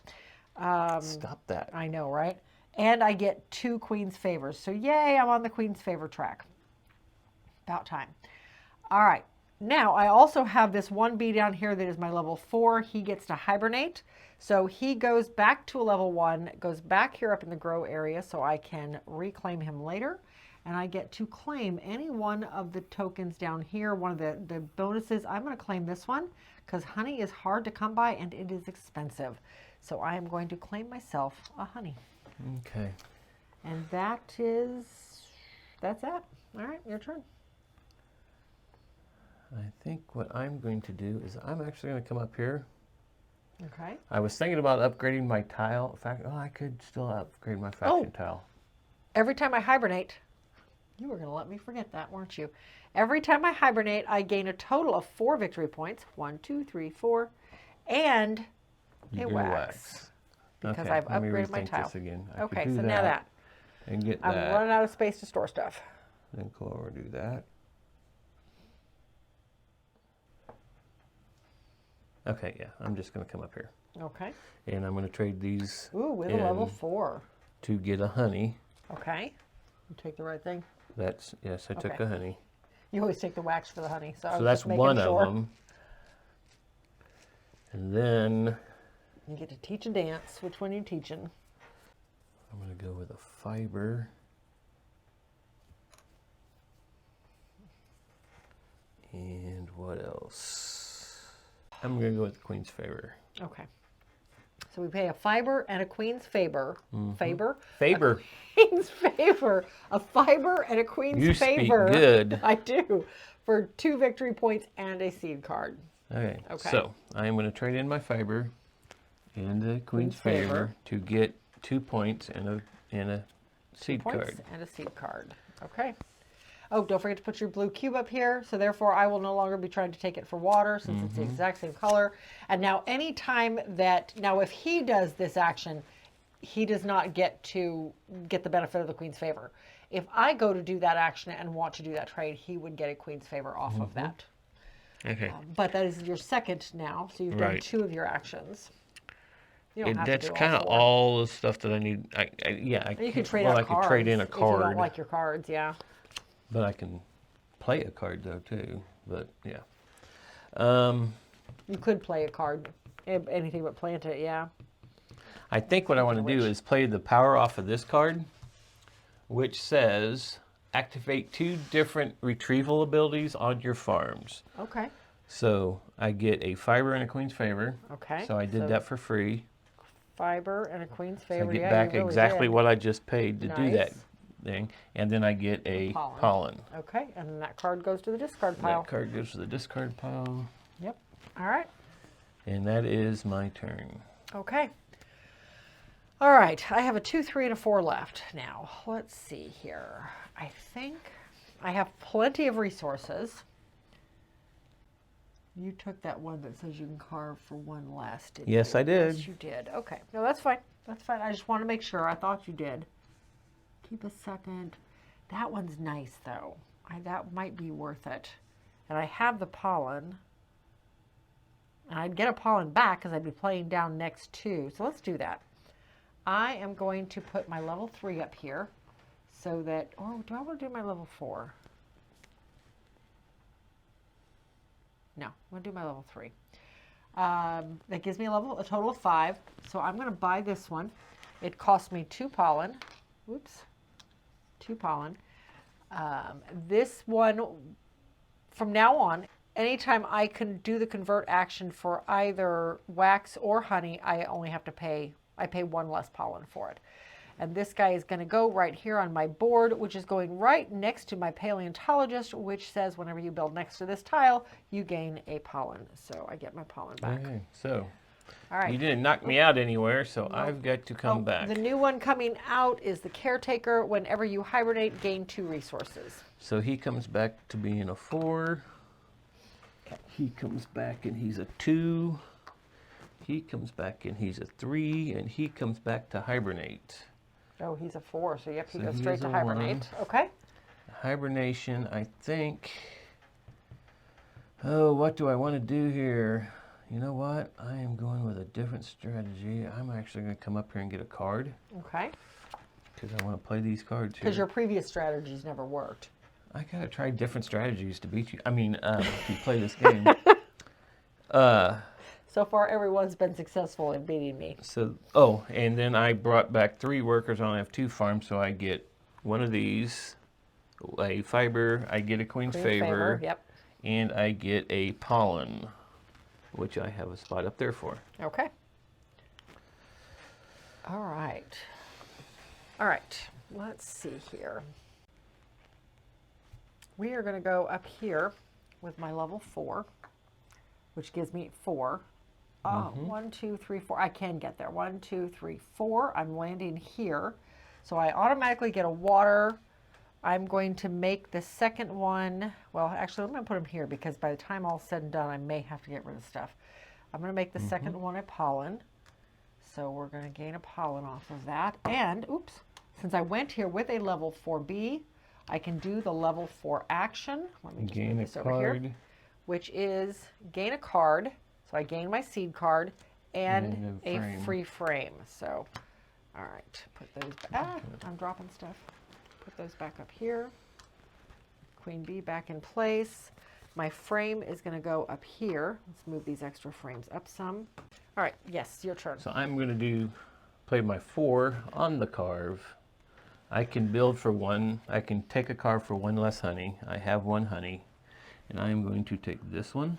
Stop that. I know, right? And I get 2 Queen's Favors. So yay, I'm on the Queen's Favor track. About time. All right. Now, I also have this 1B down here that is my level 4. He gets to hibernate. So he goes back to a level 1, goes back here up in the grow area so I can reclaim him later. And I get to claim any one of the tokens down here, one of the bonuses. I'm going to claim this one because honey is hard to come by and it is expensive. So I am going to claim myself a honey. Okay. And that's that. All right, your turn. I think what I'm going to do is I'm actually going to come up here. Okay. I was thinking about upgrading my tile. In fact, I could still upgrade my faction tile. Every time I hibernate, you were going to let me forget that, weren't you? Every time I hibernate, I gain a total of 4 victory points. 1, 2, 3, 4. And You a get a wax. Because Okay, I've let me upgraded my rethink tile. this again. I Okay, could do so now that. and get I'm that. running out of space to store stuff. Then go over and do that. Okay, yeah, I'm just going to come up here. Okay. And I'm going to trade these Ooh, with a level 4. to get a honey. Okay. You take the right thing. That's, yes, I took Okay. a honey. You always take the wax for the honey. So, I So was that's just making one sure. of them. And then You get to teach a dance. Which one are you teaching? I'm going to go with a fiber. And what else? I'm going to go with the Queen's Favor. Okay. So we pay a fiber and a Queen's Favor. Favor? Favor. Queen's Favor. A fiber and a Queen's You speak Favor. good. I do. For 2 victory points and a seed card. Okay. Okay. So I'm going to trade in my fiber and the Queen's Favor to get 2 points and a seed Points card. and a seed card. Okay. Oh, don't forget to put your blue cube up here. So therefore, I will no longer be trying to take it for water since it's the exact same color. And now anytime now if he does this action, he does not get to get the benefit of the Queen's Favor. If I go to do that action and want to do that trade, he would get a Queen's Favor off of that. Okay. But that is your second now. So you've done Right. 2 of your actions. You don't have That's to do kind of 4. all the stuff that I need. You can trade well, out I cards could trade in a if you don't card, like your cards, yeah. but I can play a card though too. But yeah. You could play a card, anything but plant it, yeah. I think what I want to do is play the power off of this card, which says activate 2 different retrieval abilities on your farms. Okay. So I get a fiber and a Queen's Favor. Okay. So I did that for free. Fiber and a Queen's So Favor. I get yeah, back you really exactly did. what I just paid to do that Nice. thing. And then I get a pollen. Okay, and then that card goes to the discard pile. That card goes to the discard pile. Yep. All right. And that is my turn. Okay. All right. I have a 2, 3, and a 4 left now. Let's see here. I think I have plenty of resources. You took that one that says you can carve for 1 less, didn't you? Yes, I did. Yes, you did. Okay. No, that's fine. That's fine. I just want to make sure. I thought you did. Keep a second. That one's nice, though. That might be worth it. And I have the pollen. And I'd get a pollen back because I'd be playing down next 2. So let's do that. I am going to put my level 3 up here so that, oh, do I want to do my level 4? No, I'm going to do my level 3. That gives me a total of 5. So I'm going to buy this one. It cost me 2 pollen. Oops. 2 pollen. This one, from now on, anytime I can do the convert action for either wax or honey, I only have to pay, I pay 1 less pollen for it. And this guy is going to go right here on my board, which is going right next to my paleontologist, which says whenever you build next to this tile, you gain a pollen. So I get my pollen back. Okay, so All right. You didn't knock me out anywhere, so I've got to come back. The new one coming out is the Caretaker. Whenever you hibernate, gain 2 resources. So he comes back to being a 4. He comes back and he's a 2. He comes back and he's a 3, and he comes back to hibernate. Oh, he's a 4, so yep, he So goes he straight is to a hibernate. 1. Okay. Hibernation, I think. Oh, what do I want to do here? You know what? I am going with a different strategy. I'm actually going to come up here and get a card. Okay. Because I want to play these cards here. Because your previous strategies never worked. I got to try different strategies to beat you. I mean, to play this game. So far, everyone's been successful in beating me. So, oh, and then I brought back 3 workers. I only have 2 farms, so I get one of these, a fiber, I get a Queen's Favor, Yep. and I get a pollen, which I have a spot up there for. Okay. All right. All right. Let's see here. We are going to go up here with my level 4, which gives me 4. 1, 2, 3, 4. I can get there. 1, 2, 3, 4. I'm landing here. So I automatically get a water. I'm going to make the second one. Well, actually, I'm going to put them here because by the time all's said and done, I may have to get rid of stuff. I'm going to make the second one a pollen. So we're going to gain a pollen off of that. And, oops, since I went here with a level 4B, I can do the level 4 action. Let me just Gain move a this over here, card. which is gain a card. So I gain my seed card and a free frame. So, all right, put those back. I'm dropping stuff. Put those back up here. Queen bee back in place. My frame is going to go up here. Let's move these extra frames up some. All right, yes, your turn. So I'm going to play my 4 on the Carve. I can build for 1. I can take a Carve for 1 less honey. I have 1 honey. And I am going to take this one.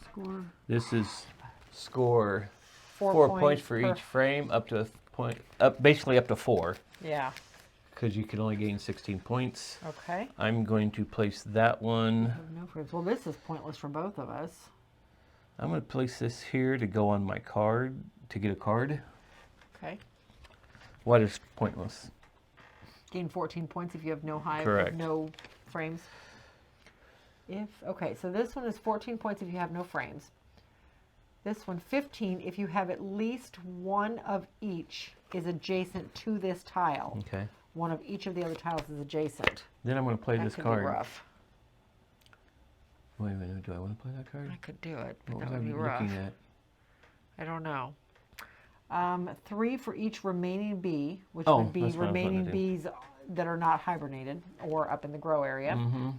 Score. This is score 4 points for each frame, up to a point, basically up to 4. Yeah. Because you can only gain 16 points. Okay. I'm going to place that one. No frames. Well, this is pointless for both of us. I'm going to place this here to go on my card, to get a card. Okay. What is pointless? Gain 14 points if you have no hive, Correct. no frames. Okay, so this one is 14 points if you have no frames. This one, 15 if you have at least one of each is adjacent to this tile. Okay. One of each of the other tiles is adjacent. Then I'm going to play That this could card. be rough. Wait a minute, do I want to play that card? I could do it, but What that was I would be rough. looking at? I don't know. 3 for each remaining bee, which Oh, would be that's what I was remaining wanting to bees that are not hibernated or up in the grow area. Mm-hmm.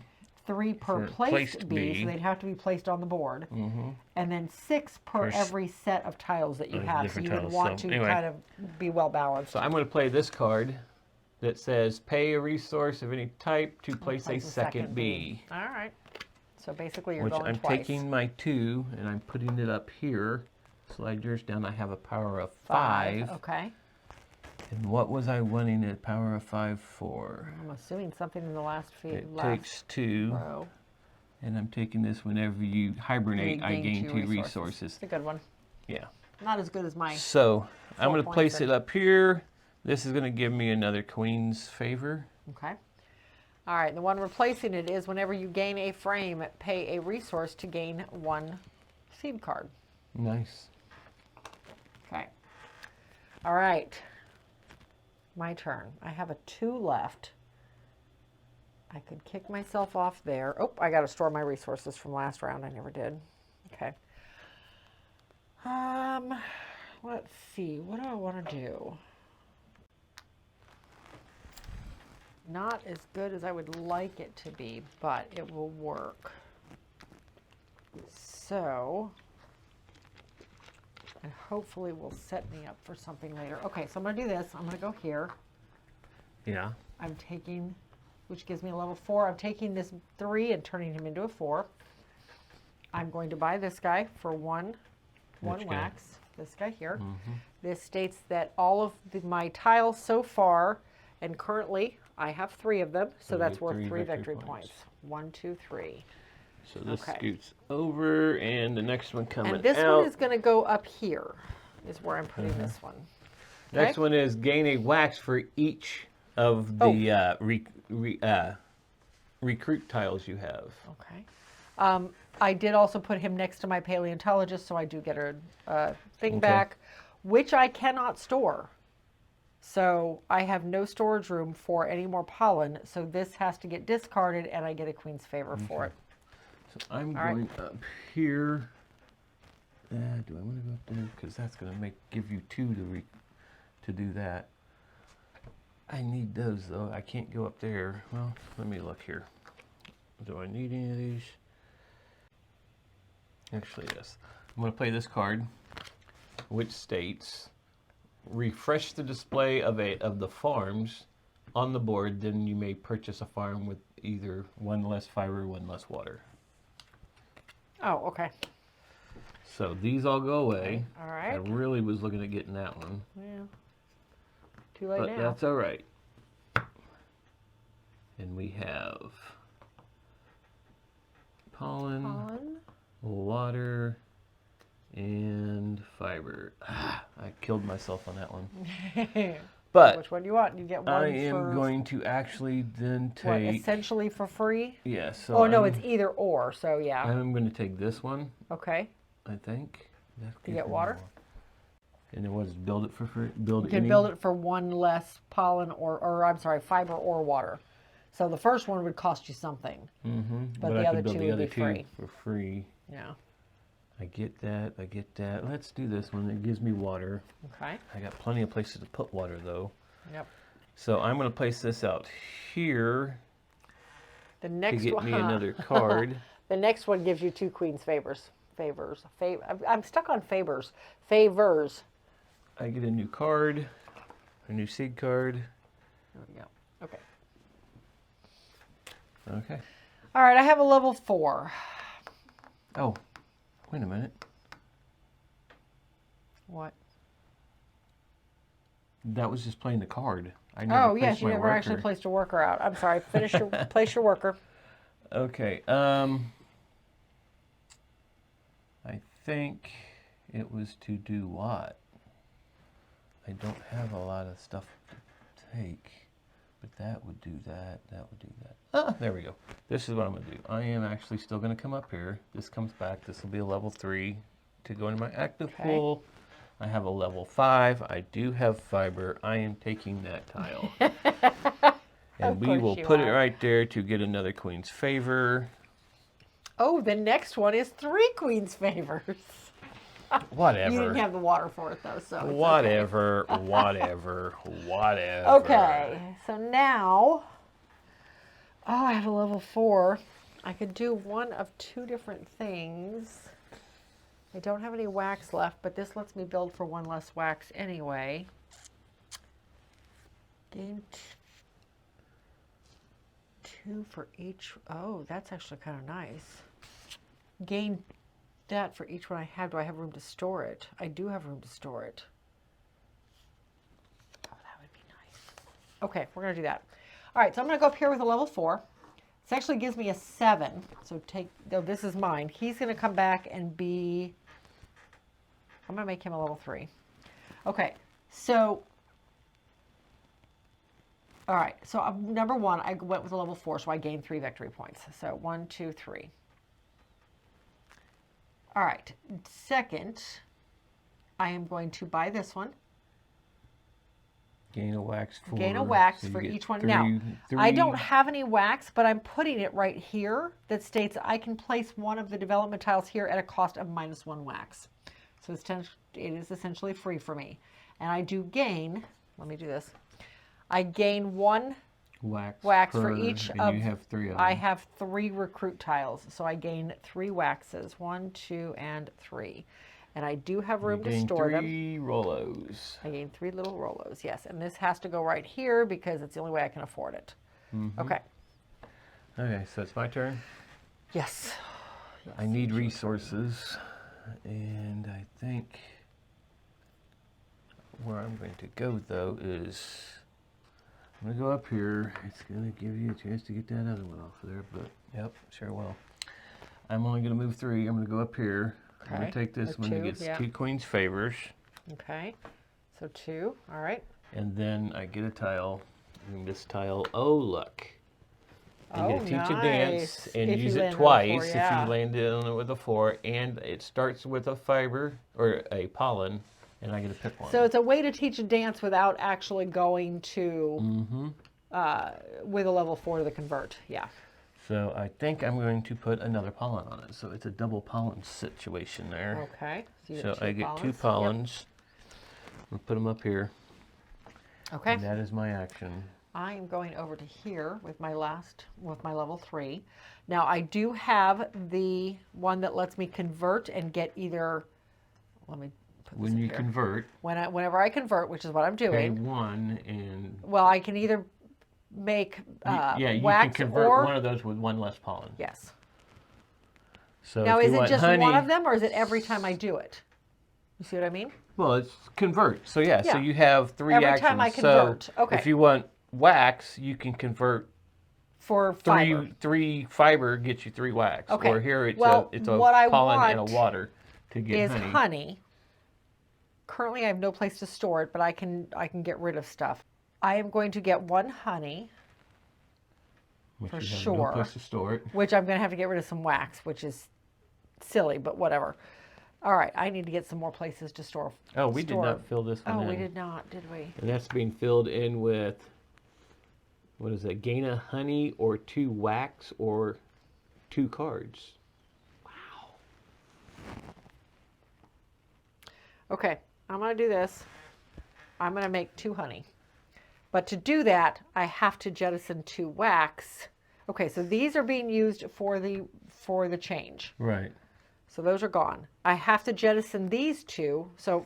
3 per For placed placed bee, bee. so they'd have to be placed on the board. Mm-hmm. And then 6 per Per every set of tiles that you have. So different you would tiles. want So, to anyway. kind of be well balanced. So I'm going to play this card that says pay a resource of any type to place a Place a second bee. All right. So basically you're Which going I'm twice. taking my 2 and I'm putting it up here. Slide yours down. I have a power of 5. Okay. And what was I wanting a power of 5 for? I'm assuming something in the last feed It left takes 2. row. And I'm taking this whenever you hibernate, I gain 2 resources. It's a good one. Yeah. Not as good as mine. So I'm 4 going to place points it up here. This is going to give me another Queen's Favor. Okay. All right. The one replacing it is whenever you gain a frame, pay a resource to gain 1 seed card. Nice. Okay. All right. My turn. I have a 2 left. I could kick myself off there. Oh, I got to store my resources from last round. I never did. Okay. Let's see. What do I want to do? Not as good as I would like it to be, but it will work. So, and hopefully will set me up for something later. Okay, so I'm going to do this. I'm going to go here. Yeah. I'm taking, which gives me a level 4. I'm taking this 3 and turning him into a 4. I'm going to buy this guy for one Which guy? wax. This guy here. Mm-hmm. This states that all of my tiles so far, and currently I have 3 of them, so you that's get worth 3 3 victory victory points. points. 1, 2, 3. So this Okay. scoots over, and the next one coming And this out. one is going to go up here, is where I'm putting this one. Next Okay. one is gain a wax for each of Oh. the recruit tiles you have. Okay. I did also put him next to my paleontologist, so I do get a thing Okay. back, which I cannot store. So I have no storage room for any more pollen, so this has to get discarded, and I get a queen's favor for it. So I'm All right. going up here. Do I want to go up there? Because that's going to give you two to do that. I need those though. I can't go up there. Well, let me look here. Do I need any of these? Actually, yes. I'm going to play this card, which states, refresh the display of the farms on the board, then you may purchase a farm with either one less fiber, one less water. Oh, okay. So these all go away. All right. I really was looking at getting that one, Yeah. Too late but now. that's all right. And we have pollen, water, and fiber. I killed myself on that one. But which one do you want? You get one I am for going to actually then what, take. essentially for free? Yeah. So Oh no, it's either or. So yeah. I'm going to take this one. Okay. I think. You get water. And then what is build it for free? Build You can build it for one less pollen or I'm sorry, fiber or water. So the first one would cost you something. Mm-hmm. But I the other can build two the would other be two free. for free. Yeah. I get that. I get that. Let's do this one. It gives me water. Okay. I got plenty of places to put water though. Yep. So I'm going to place this out here The to next get one. me another card. The next one gives you two queen's favors. I'm stuck on favors. Favors. I get a new card, a new seed card. There we go. Okay. Okay. All right. I have a level 4. Oh, wait a minute. What? That was just playing the card. I never Oh yes, placed you my never worker. actually placed a worker out. I'm sorry. Place your worker. Okay. I think it was to do what? I don't have a lot of stuff to take, but that would do that. That would do that. Ah, there we go. This is what I'm going to do. I am actually still going to come up here. This comes back. This will be a level 3 to go into my active pool. I have a level 5. I do have fiber. I am taking that tile. And we will put it right there to get another queen's favor. Oh, the next one is 3 queen's favors. Whatever. You didn't have the water for it though, so it's Whatever, whatever. okay. So now, oh, I have a level 4. I could do one of 2 different things. I don't have any wax left, but this lets me build for 1 less wax anyway. Gain 2 for each. Oh, that's actually kind of nice. Gain that for each one I have. Do I have room to store it? I do have room to store it. Oh, that would be nice. Okay, we're going to do that. All right, so I'm going to go up here with a level 4. This actually gives me a 7. So this is mine. He's going to come back and be, I'm going to make him a level 3. Okay, so, all right, so number 1, I went with a level 4, so I gained 3 victory points. So 1, 2, 3. All right, second, I am going to buy this one. Gain a wax for. Gain a wax so for each one. 3, Now, 3. I don't have any wax, but I'm putting it right here that states I can place one of the development tiles here at a cost of -1 wax. So it is essentially free for me. And I do gain, let me do this. I gain 1 wax for each and of, you have 3 of them. I have 3 recruit tiles. So I gain 3 waxes, 1, 2, and 3. And I do have room to store them. 3 Rollos. I gain 3 little Rollos, yes. And this has to go right here because it's the only way I can afford it. Okay. Okay, so it's my turn. Yes. I need resources, and I think where I'm going to go though is I'm going to go up here. It's going to give you a chance to get that other one off of there, but yep, sure will. I'm only going to move 3. I'm going to go up here. I'm going Okay. to take this With one that 2, gets yeah. 2 queen's favors. Okay. So 2. All right. And then I get a tile. And this tile, oh look. You Oh, get to teach a dance nice. and If use you it land on a 4, twice yeah. if you landed on it with a 4. And it starts with a fiber or a pollen, and I get to pick one. So it's a way to teach a dance without actually going to with a level 4 to the convert. Yeah. So I think I'm going to put another pollen on it. So it's a double pollen situation there. Okay. You So get I get 2 Yep. pollens. I'll put them up here. Okay. And that is my action. I am going over to here with my level 3. Now I do have the one that lets me convert and get either, let me put this When in you here. convert, Whenever I convert, which is what I'm pay doing, 1 and well, I can either make yeah, you wax can convert or, one of those with 1 less pollen. yes. So Now if is you it want just honey, one of them or is it every time I do it? You see what I mean? well, it's convert. So yeah, so Yeah. you have 3 Every actions. time I convert, so okay. if you want wax, you can convert For fiber. 3 fiber gets you 3 wax. Okay. Or here it's Well, a what I pollen and a want water to get is honey. honey. Currently I have no place to store it, but I can get rid of stuff. I am going to get 1 honey, Which for you have sure. no place to store it. which I'm going to have to get rid of some wax, which is silly, but whatever. All right, I need to get some more places to store. Oh, we did not fill this one Oh, in. we did not, did we? And that's being filled in with, what is it, gain a honey or 2 wax or 2 cards. Okay, I'm going to do this. I'm going to make 2 honey. But to do that, I have to jettison 2 wax. Okay, so these are being used for the change. Right. So those are gone. I have to jettison these 2. So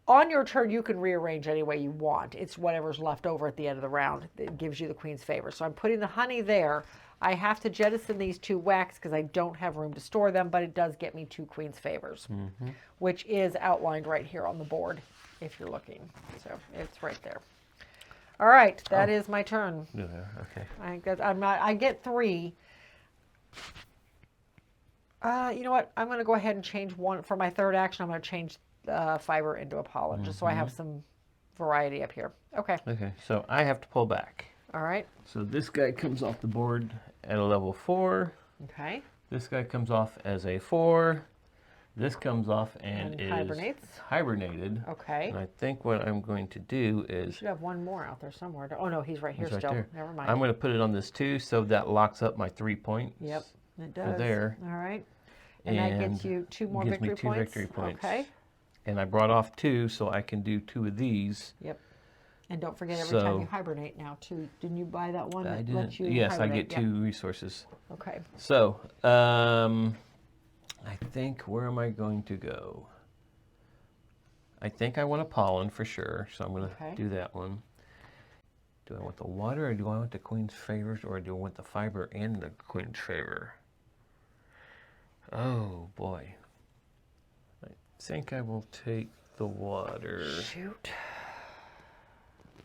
on your turn, you can rearrange any way you want. It's whatever's left over at the end of the round that gives you the queen's favor. So I'm putting the honey there. I have to jettison these 2 wax because I don't have room to store them, but it does get me 2 queen's favors, which is outlined right here on the board if you're looking. So it's right there. All right, that is my turn. Yeah, okay. I get 3. You know what? I'm going to go ahead and change 1 for my 3rd action. I'm going to change fiber into a pollen just so I have some variety up here. Okay. Okay, so I have to pull back. All right. So this guy comes off the board at a level 4. Okay. This guy comes off as a 4. This comes off and is hibernates. hibernated. Okay. And I think what I'm going to do You is, should have 1 more out there somewhere. Oh no, he's right here He's right still. there. Never mind. I'm going to put it on this too, so that locks up my 3 points. Yep, it does. there. All right. And that gets you 2 more gives me victory 2 points. victory points. Okay. And I brought off 2, so I can do 2 of these. Yep. And don't forget every time So- you hibernate now too. Didn't you buy that one I that didn't. lets you Yes, I hibernate? get 2 resources. Yep. Okay. So, I think, where am I going to go? I think I want a pollen for sure, so I'm going to Okay. do that one. Do I want the water, or do I want the queen's favors, or do I want the fiber and the queen's favor? Oh boy. I think I will take the water. Shoot.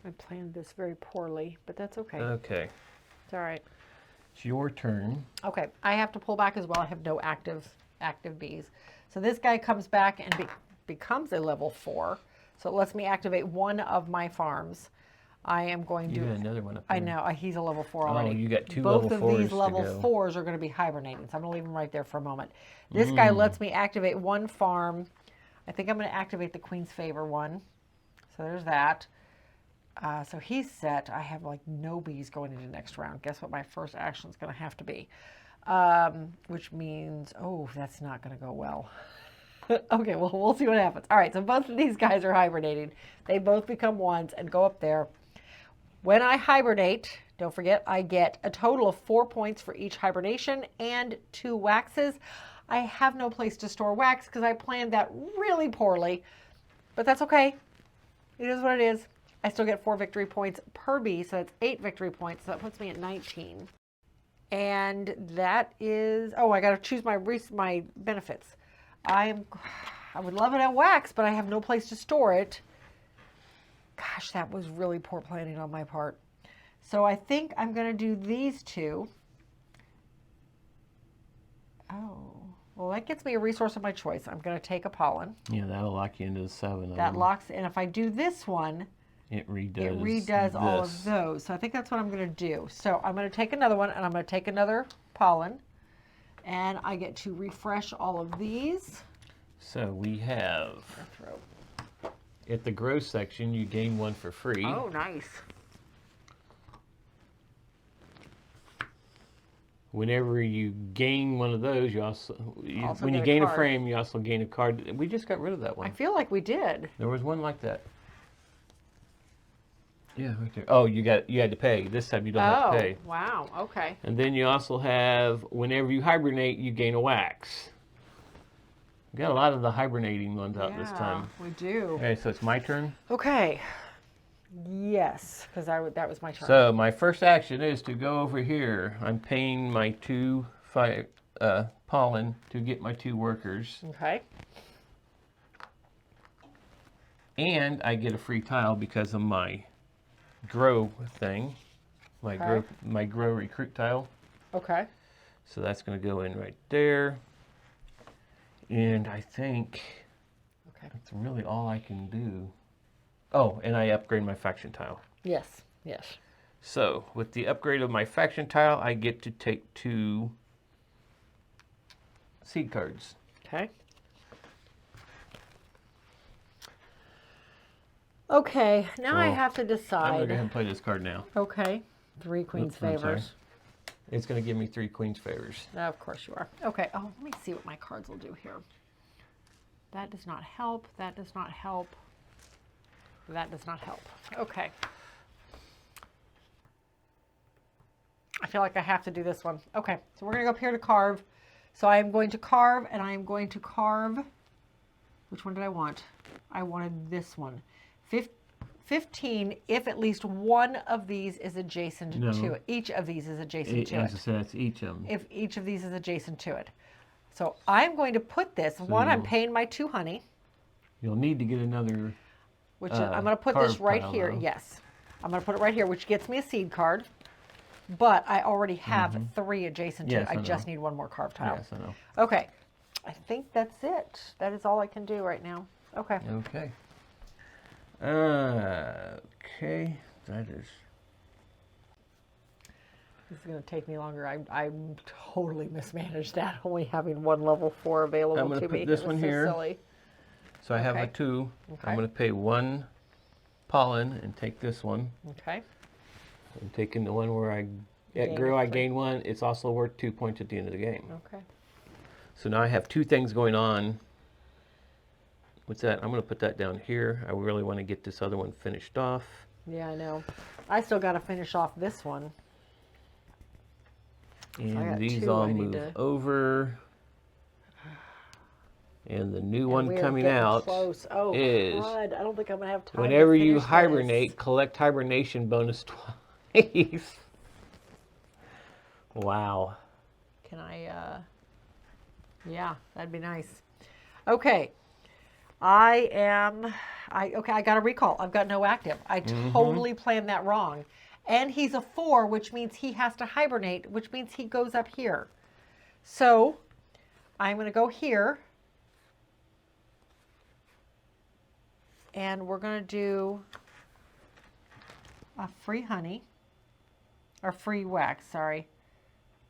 I planned this very poorly, but that's okay. Okay, It's all right. it's your turn. Okay, I have to pull back as well. I have no active bees. So this guy comes back and becomes a level 4. So it lets me activate 1 of my farms. I am going You to. got another one up I there. know, he's a level 4 already. Oh, you got 2 Both level of 4s these to level go. 4s are going to be hibernating, so I'm going to leave them right there for a moment. This guy lets me activate 1 farm. I think I'm going to activate the Queen's Favor one. So there's that. So he's set. I have like no bees going into next round. Guess what my first action is going to have to be? Which means, oh, that's not going to go well. Okay, well, we'll see what happens. All right, so both of these guys are hibernating. They both become 1s and go up there. When I hibernate, don't forget, I get a total of 4 points for each hibernation and 2 waxes. I have no place to store wax because I planned that really poorly, but that's okay. It is what it is. I still get 4 victory points per bee, so that's 8 victory points. So that puts me at 19. And that is, oh, I got to choose my benefits. I would love it at wax, but I have no place to store it. Gosh, that was really poor planning on my part. So I think I'm going to do these 2. Oh, well, that gets me a resource of my choice. I'm going to take a pollen. Yeah, that'll lock you into the 7 of That them. locks, and if I do this one, It redoes, it redoes all of this. those. So I think that's what I'm going to do. So I'm going to take another one, and I'm going to take another pollen, and I get to refresh all of these. So we have, Throw. at the grow section, you gain 1 for free. Oh, nice. Whenever you gain one of those, you also when get you a gain a card. frame, you also gain a card. We just got rid of that I one. feel like we did. There was one like that. Yeah, right there. Oh, you had to pay. This time you don't have to pay. Wow. Okay. And then you also have, whenever you hibernate, you gain a wax. We got a lot of the hibernating ones out this time. We do. Okay, so it's my turn. Okay. Yes, because that was my turn. So my first action is to go over here. I'm paying my 2 pollen to get my 2 workers. Okay. And I get a free tile because of my grow thing. My grow recruit tile. Okay. So that's going to go in right there. And I think that's really all I can do. Oh, and I upgrade my faction tile. Yes. Yes. So with the upgrade of my faction tile, I get to take 2 seed cards. Okay. Okay, now I Well, have to I'm going to decide. go ahead and play this card now. Okay. 3 queen's Oops, I'm sorry. favors. It's going to give me 3 queen's favors. No, of course you are. Okay. Oh, let me see what my cards will do here. That does not help. That does not help. That does not help. Okay. I feel like I have to do this one. Okay, so we're going to go up here to carve. So I am going to carve, and I am going to carve. Which one did I want? I wanted this one. 15 if at least one of these is adjacent to it. Each of these is adjacent to it. As I said, it's each of them. If each of these is adjacent to it. So I'm going to put this. One, I'm paying my 2 honey. You'll need to get another. Which is, I'm going to put this carve right tile, here. though. Yes. I'm going to put it right here, which gets me a seed card. But I already have 3 adjacent to Yes, it. I I just know. need 1 more carve tile. Yes, I know. Okay. I think that's it. That is all I can do right now. Okay. Okay. Okay. That is. This is going to take me longer. I totally mismanaged that, only having 1 level 4 available I'm going to to me. put this It was one so here. silly. So I have a Okay. 2. Okay. I'm going to pay 1 pollen and take this one. Okay. I'm taking the one where at Gain grow I 3. gain 1. It's also worth 2 points at the end of the game. Okay. So now I have 2 things going on. What's that? I'm going to put that down here. I really want to get this other one finished off. Yeah, I know. I still got to finish off this one. And got these 2 all I need move to- over. And the new And one we are coming getting out close. Oh, is God. I don't think I'm going to have time whenever to you finish hibernate, this. collect hibernation bonus twice. Wow. Can I, yeah, that'd be nice. Okay. Okay, I got a recall. I've got no active. I totally planned that wrong. And he's a 4, which means he has to hibernate, which means he goes up here. So I'm going to go here. And we're going to do a free honey, or free wax, sorry.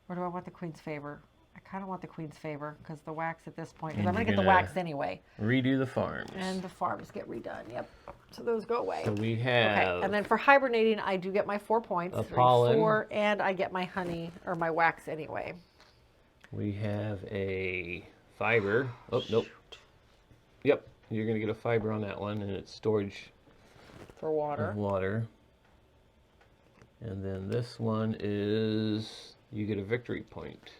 Or do I want the queen's favor? I kind of want the queen's favor because the wax at this point, because I'm And going to get you're the gonna wax anyway. Redo the farms. And the farms get redone, yep. So those go away. So we have Okay, and then for hibernating, I do get my 4 points. A 3, pollen. 4, and I get my honey, or my wax anyway. we have a fiber. Oh, nope. Yep. You're going to get a fiber on that one, and it's storage For water. of water. And then this one is you get a victory point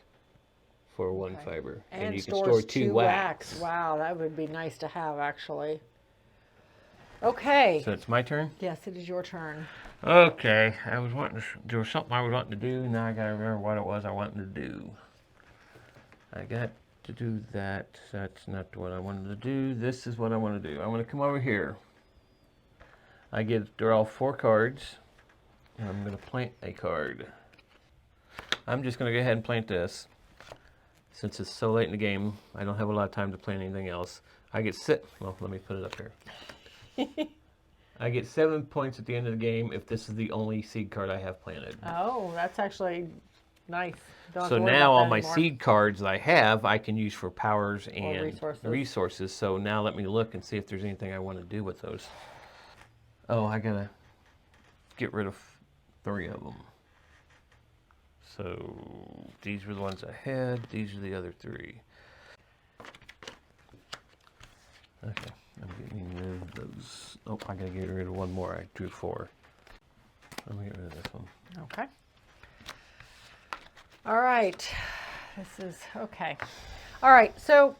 for 1 fiber. And you can stores store 2 2 wax. Wow, that would be nice to have, actually. Okay. So it's my turn? Yes, it is your turn. Okay. There was something I was wanting to do. Now I got to remember what it was I wanted to do. I got to do that. That's not what I wanted to do. This is what I want to do. I want to come over here. I get to draw 4 cards. And I'm going to plant a card. I'm just going to go ahead and plant this. since it's so late in the game, I don't have a lot of time to plan anything else. I get well, let me put it up here. I get 7 points at the end of the game if this is the only seed card I have planted. Oh, that's actually nice. Don't have So to worry now about all that my anymore. seed cards I have, I can use for powers and resources. So now let me look and see if there's anything I want to do with those. Oh, I gotta get rid of 3 of them. So these were the ones I had. These are the other 3. Okay, I'm getting rid of those. Oh, I gotta get rid of 1 more. I drew 4. Let me get rid of this one. Okay. All right. This is okay. All right. So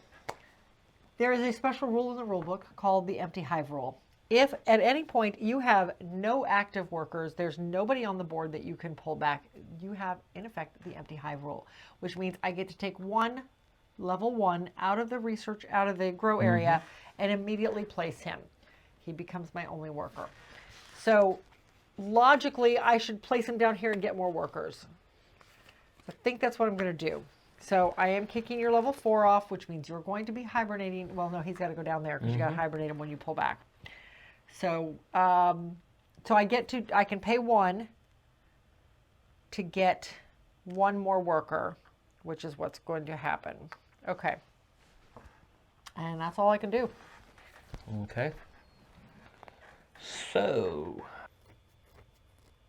there is a special rule in the rule book called the empty hive rule. If at any point you have no active workers, there's nobody on the board that you can pull back, you have in effect the empty hive rule, which means I get to take 1 level 1 out of the grow area and immediately place him. He becomes my only worker. So logically, I should place him down here and get more workers. I think that's what I'm going to do. So I am kicking your level 4 off, which means you're going to be hibernating. Well, no, he's got to go down there because you got to hibernate him when you pull back. So, so I can pay 1 to get 1 more worker, which is what's going to happen. Okay. And that's all I can do. Okay. So,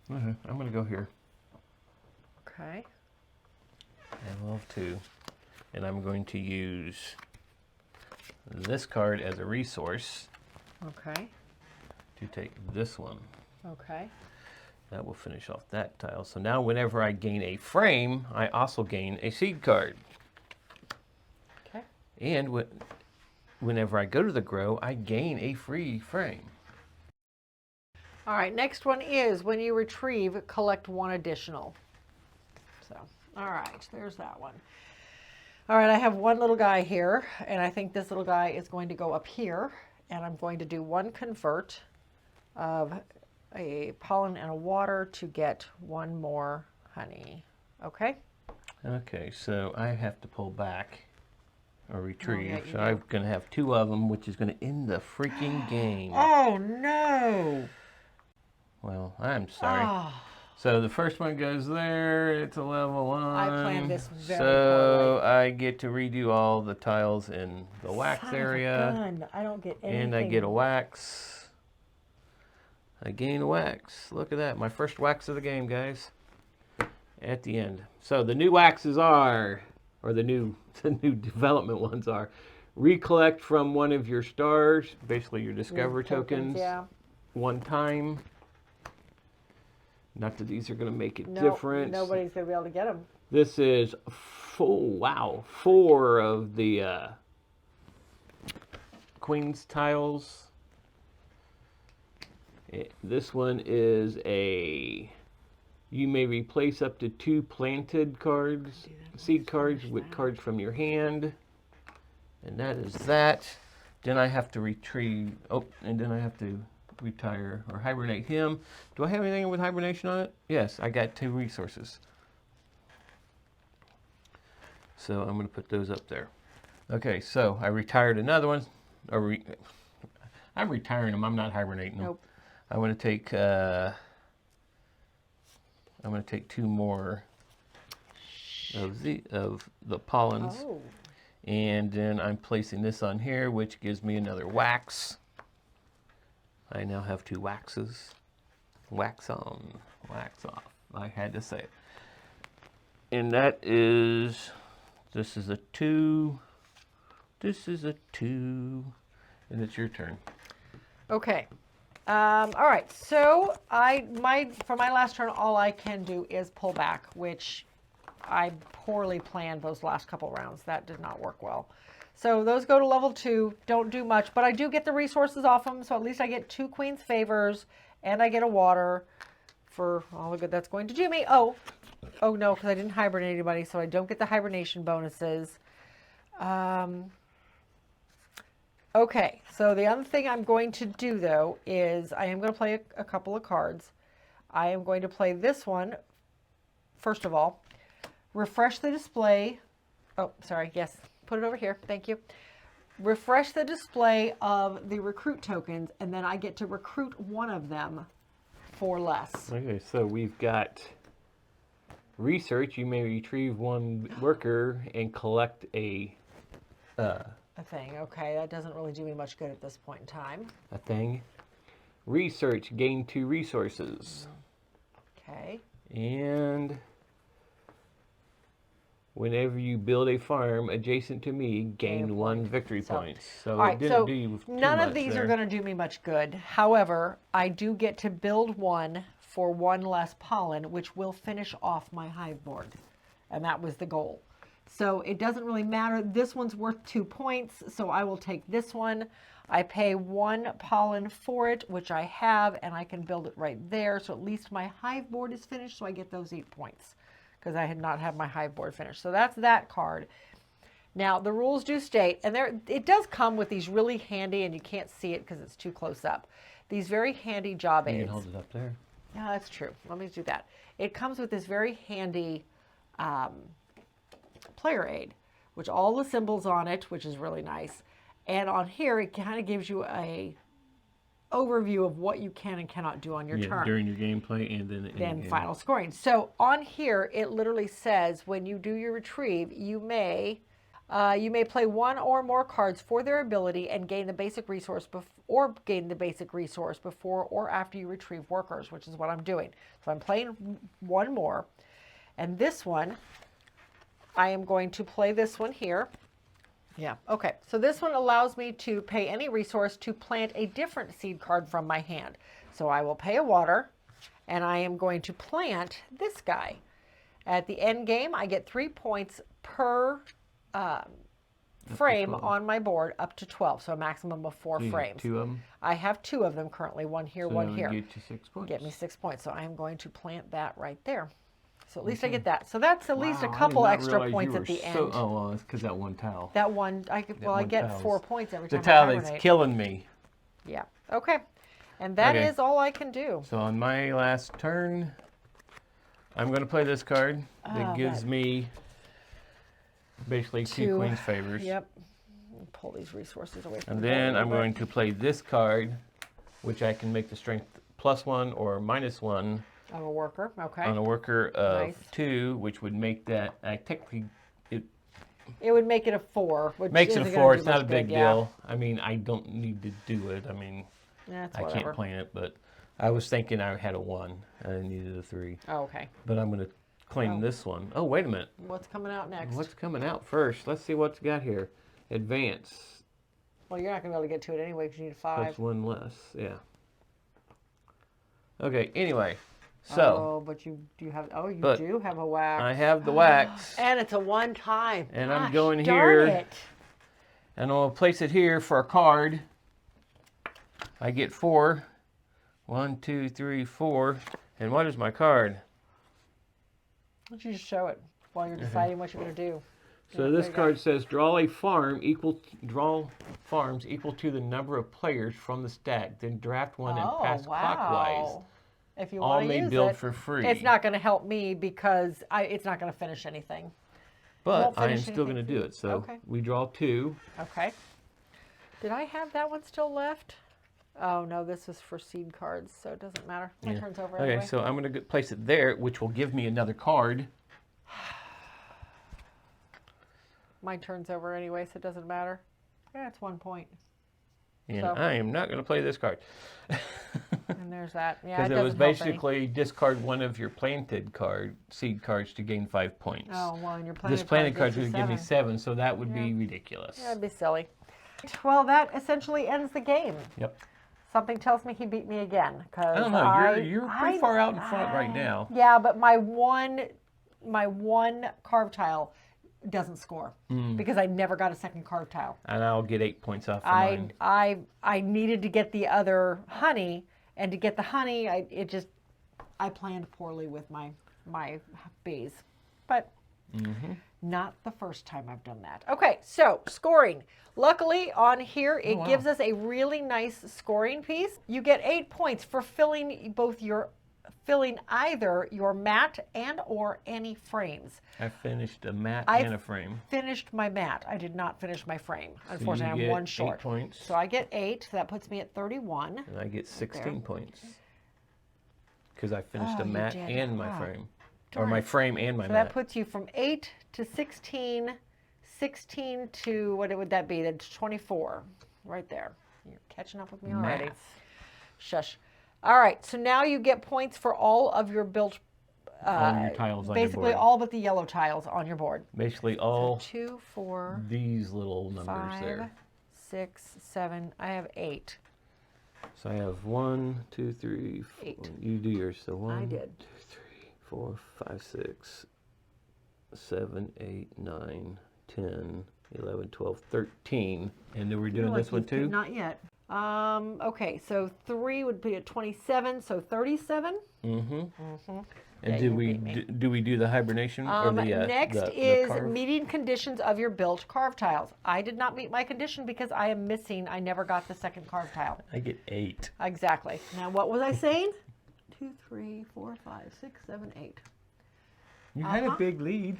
I'm going to go here. Okay. I love 2. And I'm going to use this card as a resource Okay. to take this one. Okay. That will finish off that tile. So now whenever I gain a frame, I also gain a seed card. Okay. And whenever I go to the grow, I gain a free frame. All right, next one is when you retrieve, collect 1 additional. So, all right, there's that one. All right, I have 1 little guy here, and I think this little guy is going to go up here, and I'm going to do 1 convert of a pollen and a water to get 1 more honey. Okay? Okay, so I have to pull back or retrieve. yeah, you So do. I'm going to have 2 of them, which is going to end the freaking game. Oh, no. Well, I'm sorry. Oh, So the first one goes there. It's a level 1. I planned this very So poorly. I get to redo all the tiles in the wax son of a area. gun. I don't get anything. And I get a wax. I gain a wax. Look at that. My first wax of the game, guys. At the end. So the new waxes are, or the new development ones are, recollect from one of your stars, basically your discover tokens, Yeah. 1 time. Not that these are going to make it No, different. nobody's going to be able to get them. This is 4 of the Queen's tiles. This one is you may replace up to 2 planted cards, seed cards with cards from your hand. And that is that. Then I have to retrieve, and then I have to retire or hibernate him. Do I have anything with hibernation on it? Yes, I got 2 resources. So I'm going to put those up there. Okay, so I retired another one. I'm retiring them. I'm not hibernating them. Nope. I'm going to take 2 more of the pollens. Oh. And then I'm placing this on here, which gives me another wax. I now have 2 waxes. Wax on, wax off. I had to say it. And that is, this is a 2. This is a 2. And it's your turn. Okay. All right. So for my last turn, all I can do is pull back, which I poorly planned those last couple rounds. That did not work well. So those go to level 2. Don't do much, but I do get the resources off them. So at least I get 2 Queen's Favors, and I get a water for all the good that's going to do me. Oh no, because I didn't hibernate anybody, so I don't get the hibernation bonuses. Okay, so the other thing I'm going to do, though, is I am going to play a couple of cards. I am going to play this one, first of all. Refresh the display Oh, sorry. Yes. Put it over here. Thank you. Refresh the display of the recruit tokens, and then I get to recruit one of them for less. Okay, so we've got research. You may retrieve one worker and collect a thing. Okay, that doesn't really do me much good at this point in time. a thing. Research, gain 2 resources. Okay. And whenever you build a farm adjacent to me, gain 1 victory point. So all right, it didn't so do you too none of much these there. are going to do me much good. However, I do get to build one for 1 less pollen, which will finish off my hive board. And that was the goal. So it doesn't really matter. This one's worth 2 points, so I will take this one. I pay 1 pollen for it, which I have, and I can build it right there. So at least my hive board is finished, so I get those 8 points because I had not had my hive board finished. So that's that card. Now, the rules do state, and it does come with these really handy, and you can't see it because it's too close up, these very handy job aids. You can hold it up there. Yeah, that's true. Let me do that. It comes with this very handy player aid, which all the symbols on it, which is really nice. And on here, it kind of gives you a overview of what you can and cannot do on your turn. During your gameplay and then Final scoring. So on here, it literally says when you do your retrieve, you may play 1 or more cards for their ability and gain the basic resource before or after you retrieve workers, which is what I'm doing. So I'm playing 1 more, and this one, I am going to play this one here. Yeah, okay. So this one allows me to pay any resource to plant a different seed card from my hand. So I will pay a water, and I am going to plant this guy. At the end game, I get 3 points per frame on my board, up to 12, so a maximum of 4 frames. 2 of them? I have 2 of them currently, 1 here, 1 here. Get you 6 points. Get me 6 points, so I am going to plant that right there. So at least I get that. So that's at least a Wow, I couple did not extra realize points you at the were end. Oh, well, it's because that 1 tile. That one, I one get tile's 4 points every The time I tile hibernate. that's killing me. Yeah, okay. And that Okay. is all I can do. So on my last turn, I'm going to play this card that gives that- me basically 2 Queen's Favors. Yep. Pull these resources away from And the board a then little I'm bit. going to play this card, which I can make the strength +1 or -1 Of a worker, okay. on a worker of Nice. 2, which would make that, I technically, it It would make it a 4. Which makes it a isn't gonna 4. do It's not a much big good, yeah. deal. I mean, I don't need to do it. I mean, Yeah, it's I whatever. can't plan it, but I was thinking I had a 1 and I needed a 3. Oh, okay. But I'm going to claim Oh. this one. Oh, wait a minute. What's coming out next? What's coming out first? Let's see what's got here. Advance. Well, you're not going to be able to get to it anyway because you need 5. Plus 1 less. Yeah. Okay, anyway. So, Oh, but you do have a wax. I have the wax. And it's a 1 time. And I'm Gosh, going darn here. it. And I'll place it here for a card. I get 4. 1, 2, 3, 4. And what is my card? Why don't you just show it while you're deciding what you're going to do? So this card says draw farms equal to the number of players from the stack. Then draft one and pass clockwise. If you All want to may use build it, for free. it's not going to help me because it's not going to finish anything. But won't I am finish still going to anything do it. So Okay. we draw 2. Okay. Did I have that one still left? Oh, no, this is for seed cards, so it doesn't matter. My turn's over Okay, anyway. so I'm going to place it there, which will give me another card. My turn's over anyway, so it doesn't matter. Yeah, it's 1 point. And So- I am not going to play this card. And there's that. Yeah, Because it it was doesn't help any. basically discard one of your planted seed cards to gain 5 points. Oh, well, and your planted This planted card gives would you give me 7. 7, so that would be ridiculous. That'd be silly. Well, that essentially ends the game. Yep. Something tells me he beat me again. I don't know. You're pretty far out in front right now. Yeah, but my one carve tile doesn't score because I never got a second carve tile. And I'll get 8 points off of mine. I needed to get the other honey, and to get the honey, I planned poorly with my bees, but not the first time I've done that. Okay, so scoring. Luckily on here, it gives us a really nice scoring piece. You get 8 points for filling both your filling either your mat and or any frames. I finished a mat and a frame. Finished my mat. I did not finish my frame. Unfortunately, you I'm one get short. 8 points. So I get 8. So that puts me at 31. And I get 16 points. Because I finished a mat and my frame. Or my frame and my so mat. So that puts you from 8 to 16. 16 to, what would that be? That's 24. Right there. You're catching up with me already. Math. Shush. All right, so now you get points for all of your built, all your tiles on your basically board. all but the yellow tiles on your board. Basically all So 2, 4, these little numbers 5, there. 6, 7. I have 8. So I have 1, 2, 3, 4. 8. You do yours. So 1, I did. 2, 3, 4, 5, 6, 7, 8, 9, 10, 11, 12, 13. And then we're doing this one too? Not yet. Okay, so 3 would be at 27, so 37. Mm-hmm. Mm-hmm. And Yeah, do we do the hibernation or the next the is carve? meeting conditions of your built carve tiles. I did not meet my condition because I am missing. I never got the second carve tile. I get 8. Exactly. Now, what was I saying? 2, 3, 4, 5, 6, 7, 8. You had a big lead.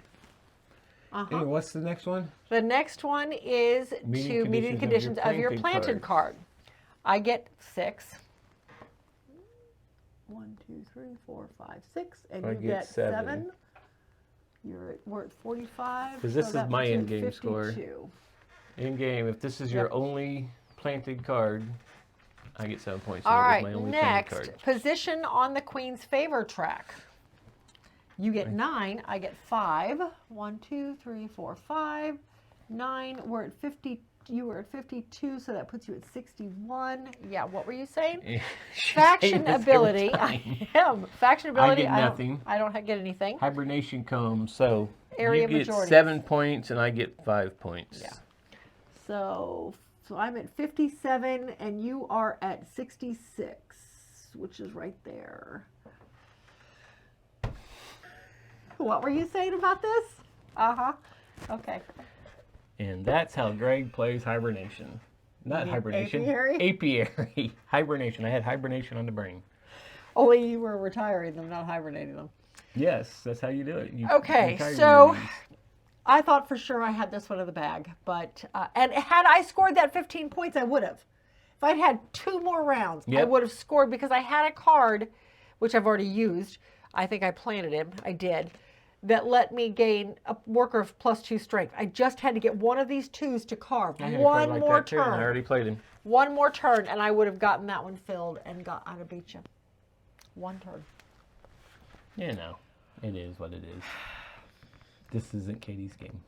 Anyway, what's the next one? The next one is meeting conditions of your planted card. I get 6. 1, 2, 3, 4, 5, 6, and you get 7. We're at 45. Because this is my in-game 52. score. In-game, if this is your only planted card, I get 7 points. All right, my only next, position on the Queen's favor track. You get 9, I get 5. 1, 2, 3, 4, 5, 9. We're at 50. You were at 52, so that puts you at 61. Yeah, what were you saying? Faction ability. I am. Faction ability. I get nothing. I don't get anything. Hibernation Comb. So Area you get majority. 7 points, and I get 5 points. Yeah. So I'm at 57, and you are at 66, which is right there. What were you saying about this? Okay. And that's how Greg plays Hibernation. Not Hibernation. Apiary? Apiary. Hibernation. I had Hibernation on the brain. Only you were retiring them, not hibernating them. Yes, that's how you do it. Okay, so I thought for sure I had this one in the bag, but and had I scored that 15 points, I would have. If I'd had 2 more rounds, I would have scored because I had a card, which I've already used. I think I planted him. I did. That let me gain a worker of +2 strength. I just had to get one of these 2s to carve. One more turn. I already played him. One more turn, and I would have gotten that one filled and I'd have beat you. 1 turn. You know, it is what it is. This isn't Katie's game.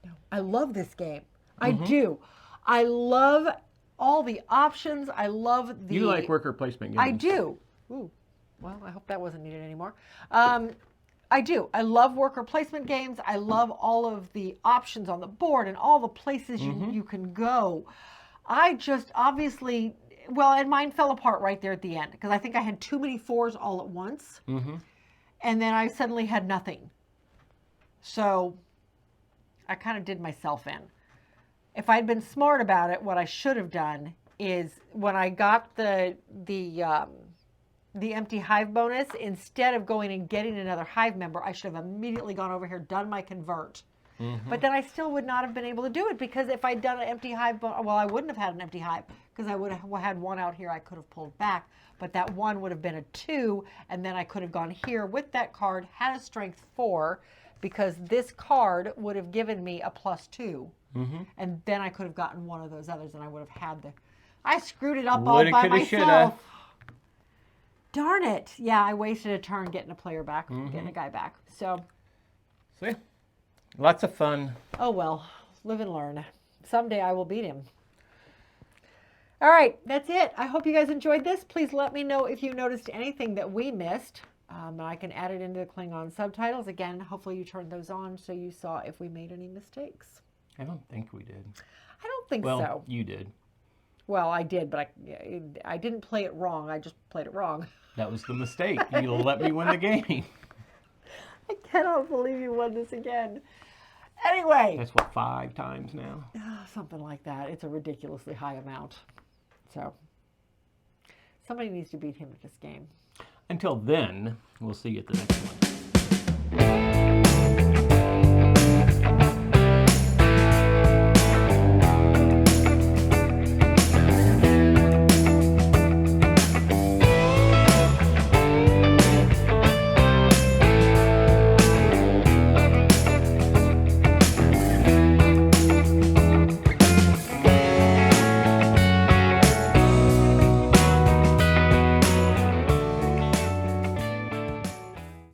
No, I love this game. I do. I love all the options. I love the... You like worker placement games. I do. Ooh. Well, I hope that wasn't needed anymore. I do. I love worker placement games. I love all of the options on the board and all the places you can go. I just obviously, well, and mine fell apart right there at the end because I think I had too many 4s all at once. And then I suddenly had nothing. So I kind of did myself in. If I'd been smart about it, what I should have done is when I got the empty hive bonus, instead of going and getting another hive member, I should have immediately gone over here, done my convert. But then I still would not have been able to do it because if I'd done an empty hive, well, I wouldn't have had an empty hive because I would have had 1 out here I could have pulled back, but that 1 would have been a 2, and then I could have gone here with that card, had a strength 4, because this card would have given me a +2, and then I could have gotten one of those others, and I would have had the... I screwed it up all by myself. Darn it. Yeah, I wasted a turn getting a player back, getting a guy back. So. See? Lots of fun. Oh, well. Live and learn. Someday I will beat him. All right. That's it. I hope you guys enjoyed this. Please let me know if you noticed anything that we missed. I can add it into the Klingon subtitles. Again, hopefully you turned those on so you saw if we made any mistakes. I don't think we did. I don't think so. Well, you did. Well, I did, but I didn't play it wrong. I just played it wrong. That was the mistake. You let me win the game. I cannot believe you won this again. Anyway. That's what, 5 times now? Something like that. It's a ridiculously high amount. So, somebody needs to beat him at this game. Until then, we'll see you at the next one.